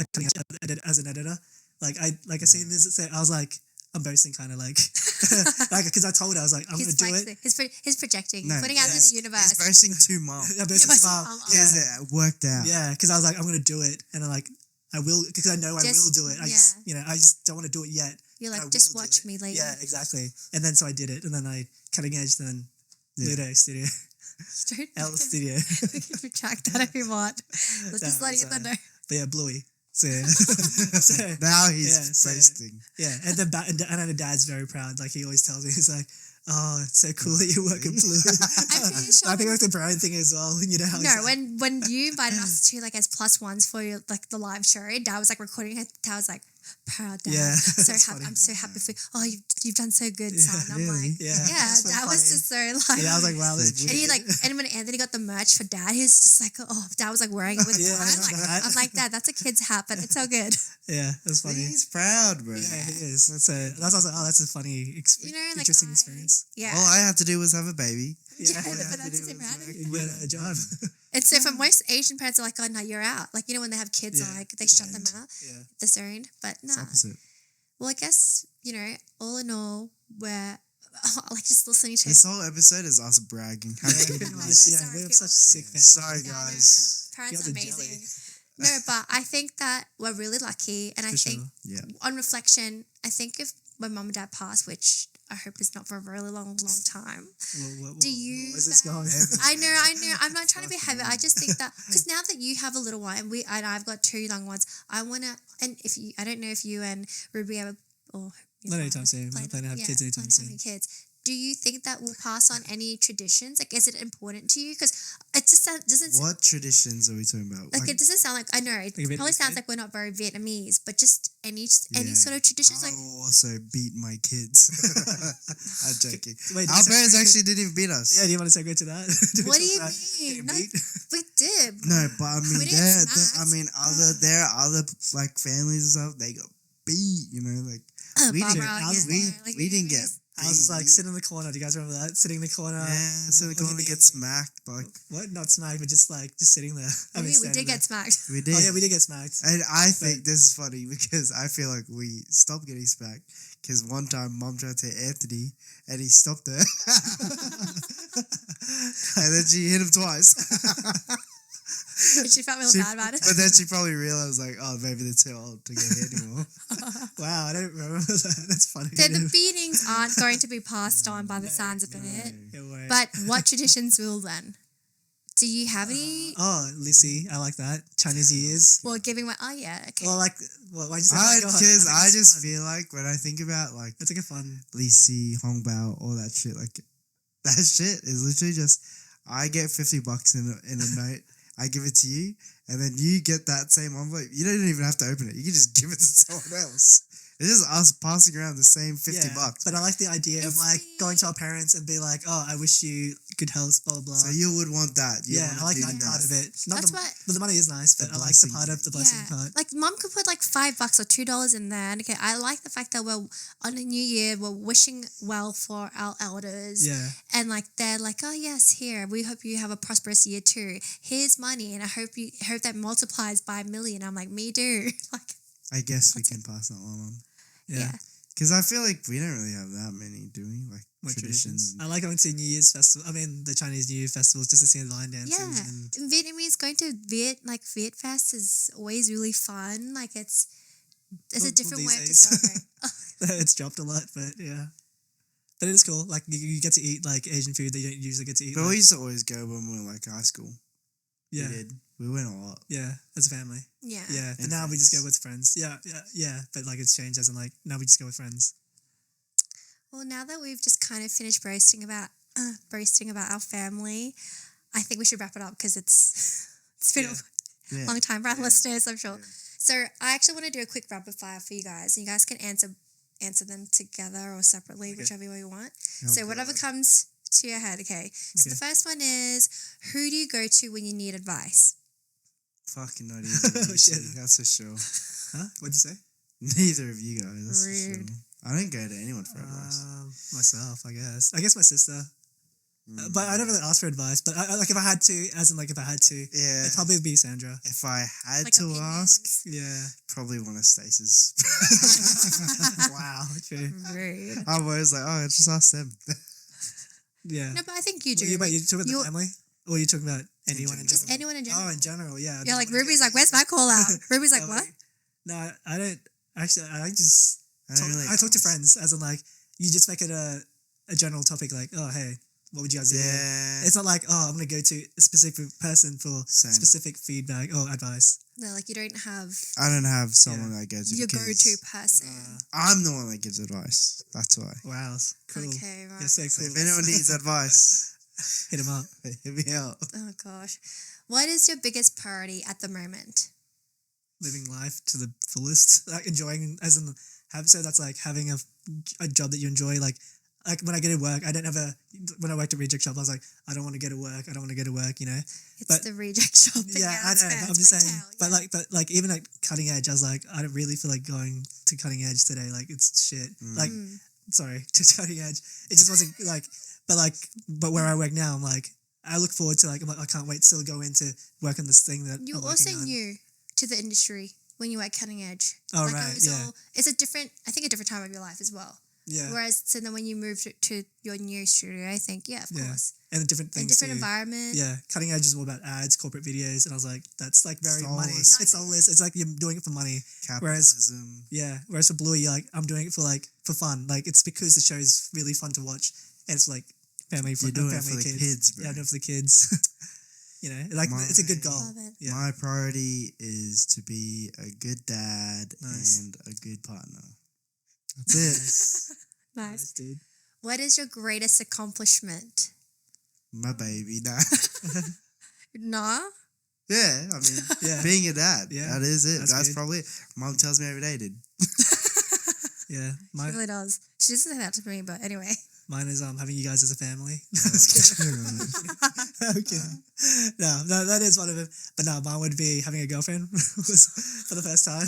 as an editor. Like I seen this. I was like, I'm boasting, kind of like, because I told her I was like, I'm gonna do it. He's projecting, No, putting out yeah. to the universe. It's bursting to mom. Yeah, basically, Is it worked out? yeah, because I was like, I'm gonna do it, and I'm like, I will, because I know I will do it. I just don't want to do it yet. You're but like, I just will do watch it. me later. Yeah, exactly. And then so I did it, and then I Cutting Edge, then Ludo Studio, Straight L Studio. We can retract that if you want. Let's just let you know. But yeah, Bluey. So, so Now he's Yeah, so- boasting. yeah, and then and then dad's very proud. Like he always tells me, he's like, "Oh, it's so cool that you work at Blue." I'm pretty sure I think it's the Brian thing as well. You know how No, he's like, when you invited us to like as plus ones for your, like the live show, Dad was like recording it. Dad was like, proud Dad. Yeah, So that's happy. funny. I'm so happy for you. Oh, you've done so good, son. I'm really? like, Yeah, yeah. that's so Dad was funny. just so like, yeah, I was like, wow, this is So and he weird. like, and when Anthony got the merch for Dad, he was just like, oh, Dad was like wearing it with Yeah, pride. Like, right. I'm like, Dad, that's a kid's hat, but it's so good. Yeah, that's funny. He's proud, bro. Yeah, he is. That's I was like, oh, that's a funny, You know, like interesting experience. Yeah. All I had to do was have a baby. Yeah, Yeah, but that's the same you get a job. And so for most Asian parents are like, oh no, you're out. Like, you know, when they have kids, Yeah. like they shut them out, Yeah, disowned. But It's nah. opposite. Well, I guess, you know, all in all, we're like just listening to. This whole episode is us bragging. How yeah, good pretty it much. was. Yeah, Sorry, we have people. such sick families. Sorry, Yeah, I know. guys. Parents You're are the amazing. jelly. No, but I think that we're really lucky. And I For think sure. Yeah. on reflection, I think if when mum and dad pass, which I hope is not for a really long time. Do you? Where's this going? I know. I'm not trying to be heavy. I just think that because now that you have a little one and I've got two young ones, I want to. And if you, I don't know if you and Ruby ever or Not anytime soon. We're not planning to have kids anytime soon. Kids. Do you think that we'll pass on any traditions? Like, is it important to you? Because it just doesn't. What traditions are we talking about? Like, it doesn't sound like, I know, it Like a probably Vietnamese sounds kid? like we're not very Vietnamese, but just any Yeah. sort of traditions, I like, will also beat my kids. I'm joking. Wait, Our do you parents say- actually didn't even beat us. Yeah, do you want to segue to that? what do you Getting mean? No, beat? we did. No, but I mean, We didn't there are other like families and stuff. They got beat. You know, like we Barbara, didn't, I was we didn't get. I was just like sitting in the corner. Do you guys remember that? Sitting in the corner. Yeah, so they're looking going to at get me. smacked. But like What? Not smacked, but just sitting there. I mean, we standing did get there. smacked. we did. Oh yeah, we did get smacked. And I think this is funny because I feel like we stopped getting smacked because one time mom tried to hit Anthony and he stopped her. And then she hit him twice. And she felt real bad about it. But then she probably realized like, oh, maybe they're too old to get hit anymore. Wow, I don't remember that. That's funny. So the beatings aren't going to be passed on by the sounds of it. Yeah, wait. But what traditions will then? Do you have any? Oh, Lissy, I like that. Chinese New Year's. Well, giving my, oh yeah, okay. Well, like, why'd you say? Oh my God, Because think I it's just fun. feel like when I think about like It's like a fun. Lisi, Hongbao, all that shit, like that shit is literally just, I get $50 in a note. I give it to you, and then you get that same envelope. You don't even have to open it. You can just give it to someone else. It's just us passing around the same $50. But I like the idea of like going to our parents and be like, oh, I wish you good health, blah, blah, blah. So you would want that. You I like that part of it. Not That's the, what- but the money is nice, but I like the blessing part of the blessing part. Like mom could put like $5 or $2 in there. And, okay, I like the fact that we're on a new year, we're wishing well for our elders. Yeah. And like they're like, oh yes, here, we hope you have a prosperous year too. Here's money, and I hope that multiplies by 1,000,000. I'm like, me too. Like, I guess we can pass that one on. Yeah. Because I feel like we don't really have that many, do we? Like What traditions. I like going to New Year's festival. I mean, the Chinese New Year festivals just to see the line dancing. yeah, And Vietnamese going to Viet Fest is always really fun. Like it's a Well, different way these to days. celebrate. it's dropped a lot, but yeah. But it is cool. Like you get to eat like Asian food that you don't usually get to eat. But like, we used to always go when we were like high school. yeah, We did. We went a lot. yeah, as a family. Yeah. Yeah, but And now we just go friends. with friends. Yeah. But like it's changed as in like now we just go with friends. Well, now that we've just kind of finished boasting about our family, I think we should wrap it up because it's been Yeah. a long time for our Yeah. listeners, I'm sure. Yeah. So I actually want to do a quick rapid fire for you guys, and you guys can answer them together or separately, Okay. whichever way you want. Oh, So whatever God. comes to your head, okay. So Okay. the first one is, who do you go to when you need advice? Fucking not either of you Shit. two, that's for sure. Huh? What'd you say? Neither of you guys, that's for Rude. sure. I don't go to anyone for advice. Myself, I guess. I guess my sister. But I never really ask for advice. But I like if I had to, as in like if I had to, Yeah. it'd probably be Sandra. If I had Like to opinions. ask, Yeah. probably one of Stace's. Wow. True. Rude. I'm always like, oh, just ask them. Yeah. No, but I think you do. Wait, you talking about You- the family? Or are you talking about anyone in Just general? anyone in general. Oh, in general, yeah. You're like, Ruby's like, where's my call out? Ruby's like, Oh, what? No, I don't. Actually, I just I don't really I talk to ask. friends, as in like you just make it a general topic, like, oh hey, what would you guys do? Yeah. It's not like, oh, I'm gonna go to a specific person for Same. specific feedback or advice. No, like you don't have I don't have someone that goes to your because go-to person. I'm the one that gives advice. That's why. Wow, cool. Okay, right. You're so So cool. if anyone needs advice, Hit him up. hit me out. Oh gosh. What is your biggest priority at the moment? Living life to the fullest, like enjoying, as in so that's like having a job that you enjoy. Like when I get to work, I don't have when I worked at Reject Shop, I was like, I don't want to go to work. I don't want to go to work. You know. It's But- the reject shop. But Yeah, I that's know. fair. I'm It's just saying, retail, but like even at Cutting Edge, I was like, I don't really feel like going to Cutting Edge today. Like it's shit. Like, sorry, to Cutting Edge, it just wasn't like. But where I work now, I'm like, I look forward to like, I'm like, I can't wait to still go into work on this thing that You I'm were also working on. new to the industry when you were at Cutting Edge. Oh, Like, right, it was yeah. it's a different time of your life as well. Yeah, Whereas, so then when you moved to your new studio, I think, yeah, of Yeah. course. and the different A things. different too. environment. Yeah, Cutting Edge is more about ads, corporate videos, and I was like, that's like very money. Soulless. It's soulless. It's like you're doing it for money. Capitalism. Yeah, whereas for Bluey, you're like, I'm doing it for fun. Like it's because the show is really fun to watch, and it's like family. You're doing it family for the kids, bro. Yeah, I'm doing it for the kids. You know, like it's a good goal. Love it. Yeah, My priority is to be a good dad Nice. and a good partner. That's it. Nice. dude. What is your greatest accomplishment? My baby. Nah. Nah. Yeah, I mean, Yeah. being a dad. Yeah, That is it. that's That's good. probably it. Mom tells me every day, dude. Yeah, She mine really does. She doesn't say that to me, but anyway. is having you guys as a family. Okay. No, that is one of them. But no, mine would be having a girlfriend was for the first time.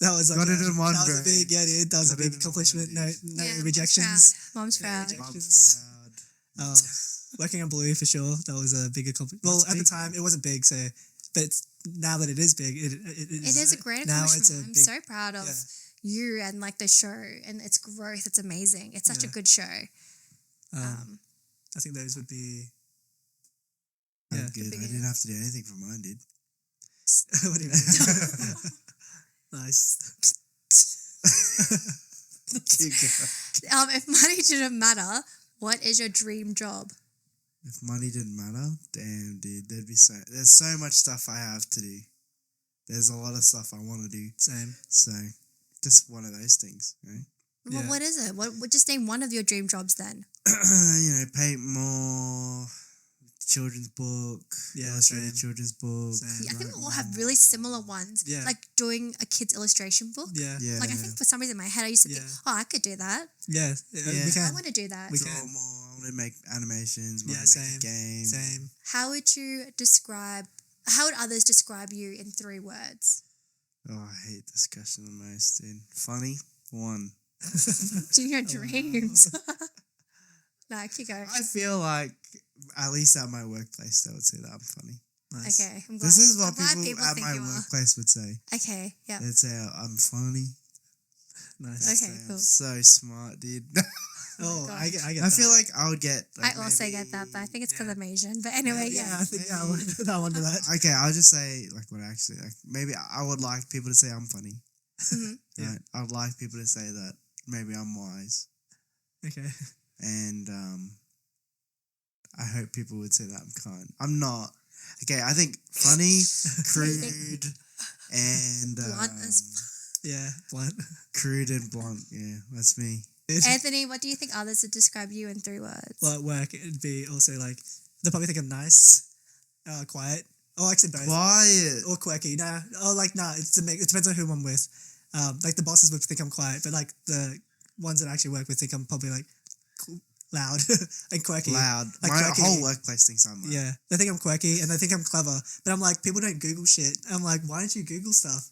That was like Got it in one, that was a bro. big dude. That was Got a it big in one, accomplishment. No, dude. no Yeah, rejections. Mom's proud. Yeah, Mom's proud. Oh, working on Bluey for sure. That was a big accomplishment. Well, That's at the big. time it wasn't big, so but now that it is big, it It is a great now accomplishment. it's a I'm big. so proud of yeah. you and like the show and its growth. It's amazing. It's such a Yeah. good show. I think those would be. I'm Yeah. good. I Big didn't have to do anything for mine, dude. What do you mean? Nice. Keep going. If money didn't matter, what is your dream job? If money didn't matter, damn, dude, there's so much stuff I have to do. There's a lot of stuff I want to do. Same. So, just one of those things, you know? Well, Yeah. what is it? What just name one of your dream jobs then? Paint more children's book, Yeah, illustrated same. children's book. Same. I think we Right. all have really similar ones. Yeah. Like doing a kid's illustration book. Yeah. Yeah. Like I think for some reason in my head I used to think, Yeah. oh, I could do that. Yeah. Yeah. We I can. want to do that. We Draw can. more. I want to make animations. Yeah, Want to make a game. Same. How would others describe you in 3 words? Oh, I hate this question the most, dude. Funny. 1. Do your dreams. No, keep going. I feel like, at least at my workplace, they would say that I'm funny. Nice. Okay, I'm glad. This is what I'm glad people at think my you are. workplace would say. Okay, yeah. They'd say I'm funny. Nice. They'd Okay, say cool. I'm so smart, dude. Oh, God. I get I that. feel like I would get. Like, I also get that, but I think it's because yeah. I'm Asian. But anyway, Yeah, yeah. I think I would do that. Okay, I'll just say like what I actually like. Maybe I would like people to say I'm funny. Mhm. Yeah. Right? I'd like people to say that maybe I'm wise, Okay. and I hope people would say that I'm kind. I'm not. Okay, I think funny, crude, and Blunt as Yeah. Blunt. crude and blunt. Yeah, that's me. Anthony, what do you think others would describe you in 3 words? Well, at work, it'd be also like, they'll probably think I'm nice, quiet, or actually both. Quiet. Or quirky. Nah. Oh, like, nah, it's a mix. It depends on who I'm with. Like, the bosses would think I'm quiet, but like, the ones that I actually work with think I'm probably like loud and quirky. Loud. Like My quirky. whole workplace thinks I'm loud. Yeah. They think I'm quirky and they think I'm clever, but I'm like, people don't Google shit. I'm like, why don't you Google stuff?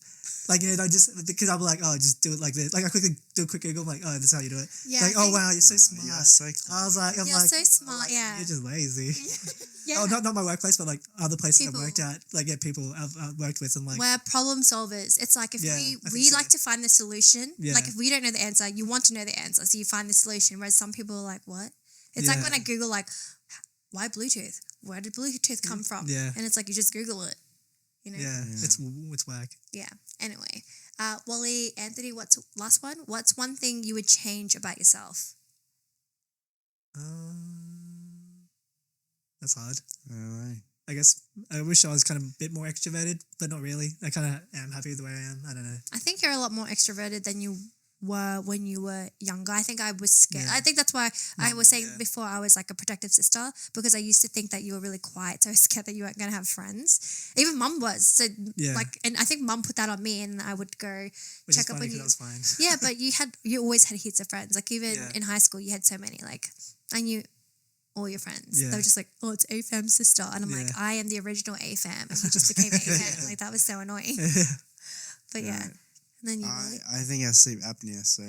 Like, you know, because I'll be like, oh, just do it like this. Like, I quickly do a quick Google. I'm like, oh, this is how you do it. Yeah, like, I oh, think- wow, you're so smart. You're so I was like, I'm You're like, so smart, yeah. You're just lazy. Yeah. Oh, not my workplace, but like other places People. I've worked at. Like, yeah, people I've worked with. I'm like, We're problem solvers. It's like if Yeah, I think we so. like to find the solution. Yeah. Like if we don't know the answer, you want to know the answer, so you find the solution. Whereas some people are like, what? It's like Yeah. when I Google like, why Bluetooth? Where did Bluetooth come from? Yeah. And it's like you just Google it. You know? yeah, Yeah. it's whack. Yeah. Anyway, Wally, Anthony, what's last one? What's one thing you would change about yourself? That's hard. I don't know. I guess I wish I was kind of a bit more extroverted, but not really. I kind of am happy with the way I am. I don't know. I think you're a lot more extroverted than you were when you were younger. I think I was scared. Yeah. I think that's why I was saying yeah. before I was like a protective sister, because I used to think that you were really quiet, so I was scared that you weren't going to have friends. Even mum was. So Yeah. like, and I think mum put that on me, and I would go Which check is up funny on you. 'cause I was fine. Yeah, but you always had heaps of friends. Like even Yeah. in high school, you had so many. Like I knew all your friends. They Yeah. were just like, oh, it's AFAM's sister, and I'm like, Yeah. I am the original AFAM, and you just became AFAM. Like that was so annoying. But yeah, Right. and then you. I think I have sleep apnea, so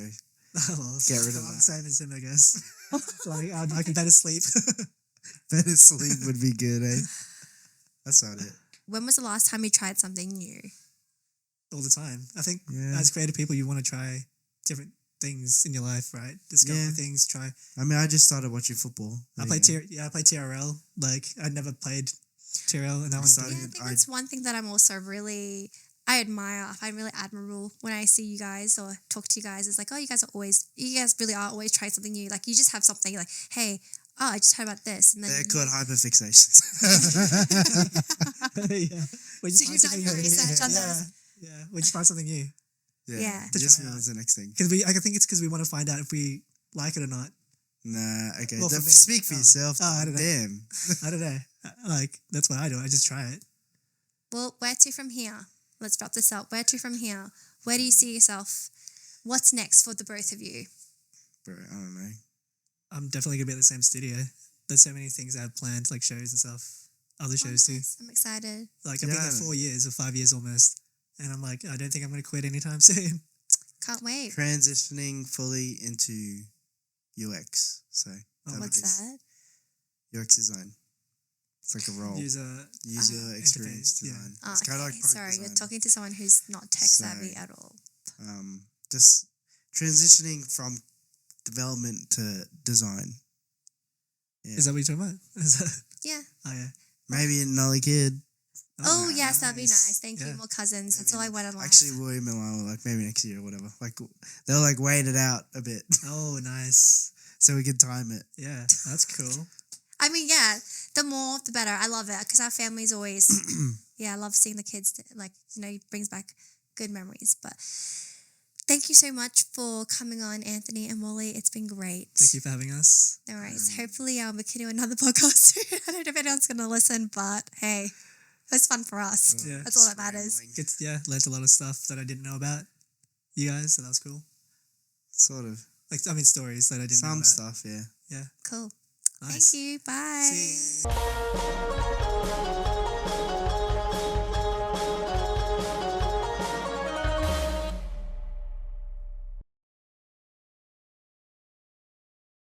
Well, Get rid of I'm that. Same as him, I guess. Like, I can better sleep. better sleep would be good, eh? That's not it. When was the last time you tried something new? All the time. I think Yeah. as creative people, you want to try different things in your life, right? Discover Yeah. things, try. I mean, I just started watching football. I play TRL. Like, I never played TRL, and that one's started- Yeah, I think that's one thing that I'm also really, I admire. I find really admirable when I see you guys or talk to you guys. It's like, oh, you guys really are always trying something new. Like you just have something like, hey, oh, I just heard about this, and then They're called hyperfixations. yeah. We So you've done your research on yeah. this? Yeah. We just find something new. Yeah. Just try move out. on to the next thing. I think it's because we want to find out if we like it or not. Nah, okay. Well, for me. Speak for yourself. I don't know. Damn. I don't know. Like, that's what I do. I just try it. Well, where to from here? Let's wrap this up. Where to from here? Where do you see yourself? What's next for the both of you? Bro, I don't know. I'm definitely going to be at the same studio. There's so many things I have planned, like shows and stuff. Other shows too. Nice. I'm excited. Like, I've Yeah, been I there know. 4 years or 5 years almost. And I'm like, I don't think I'm going to quit anytime soon. Can't wait. Transitioning fully into UX. So, Oh, that'd What's be that? UX design. It's like a role. User User experience interface, yeah. design. Oh, It's kind of okay. like product Sorry, design. you're talking to someone who's not tech savvy So- at all. Just transitioning from development to design. Yeah. Is that what you're talking about? Is that, Yeah. oh, yeah. Maybe another kid. Oh, yes, that'd be nice. nice. Thank you. Yeah. More cousins. That's all I want in life. Actually, William and I were like, maybe next year or whatever. Like, they'll like wait it out a bit Oh, nice. so we can time it. Yeah, that's cool. I mean, yeah, the more, the better. I love it because our family's always, yeah, I love seeing the kids. Like, you know, it brings back good memories. But thank you so much for coming on, Anthony and Molly. It's been great. Thank you for having us. No worries. Hopefully we can do another podcast soon. I don't know if anyone's going to listen, but hey, it was fun for us. Yeah. That's all that matters. Learned a lot of stuff that I didn't know about you guys, so that was cool. Sort of. Stories that I didn't know Some about. stuff, yeah. Yeah. Cool. Nice. Thank you. Bye. See you.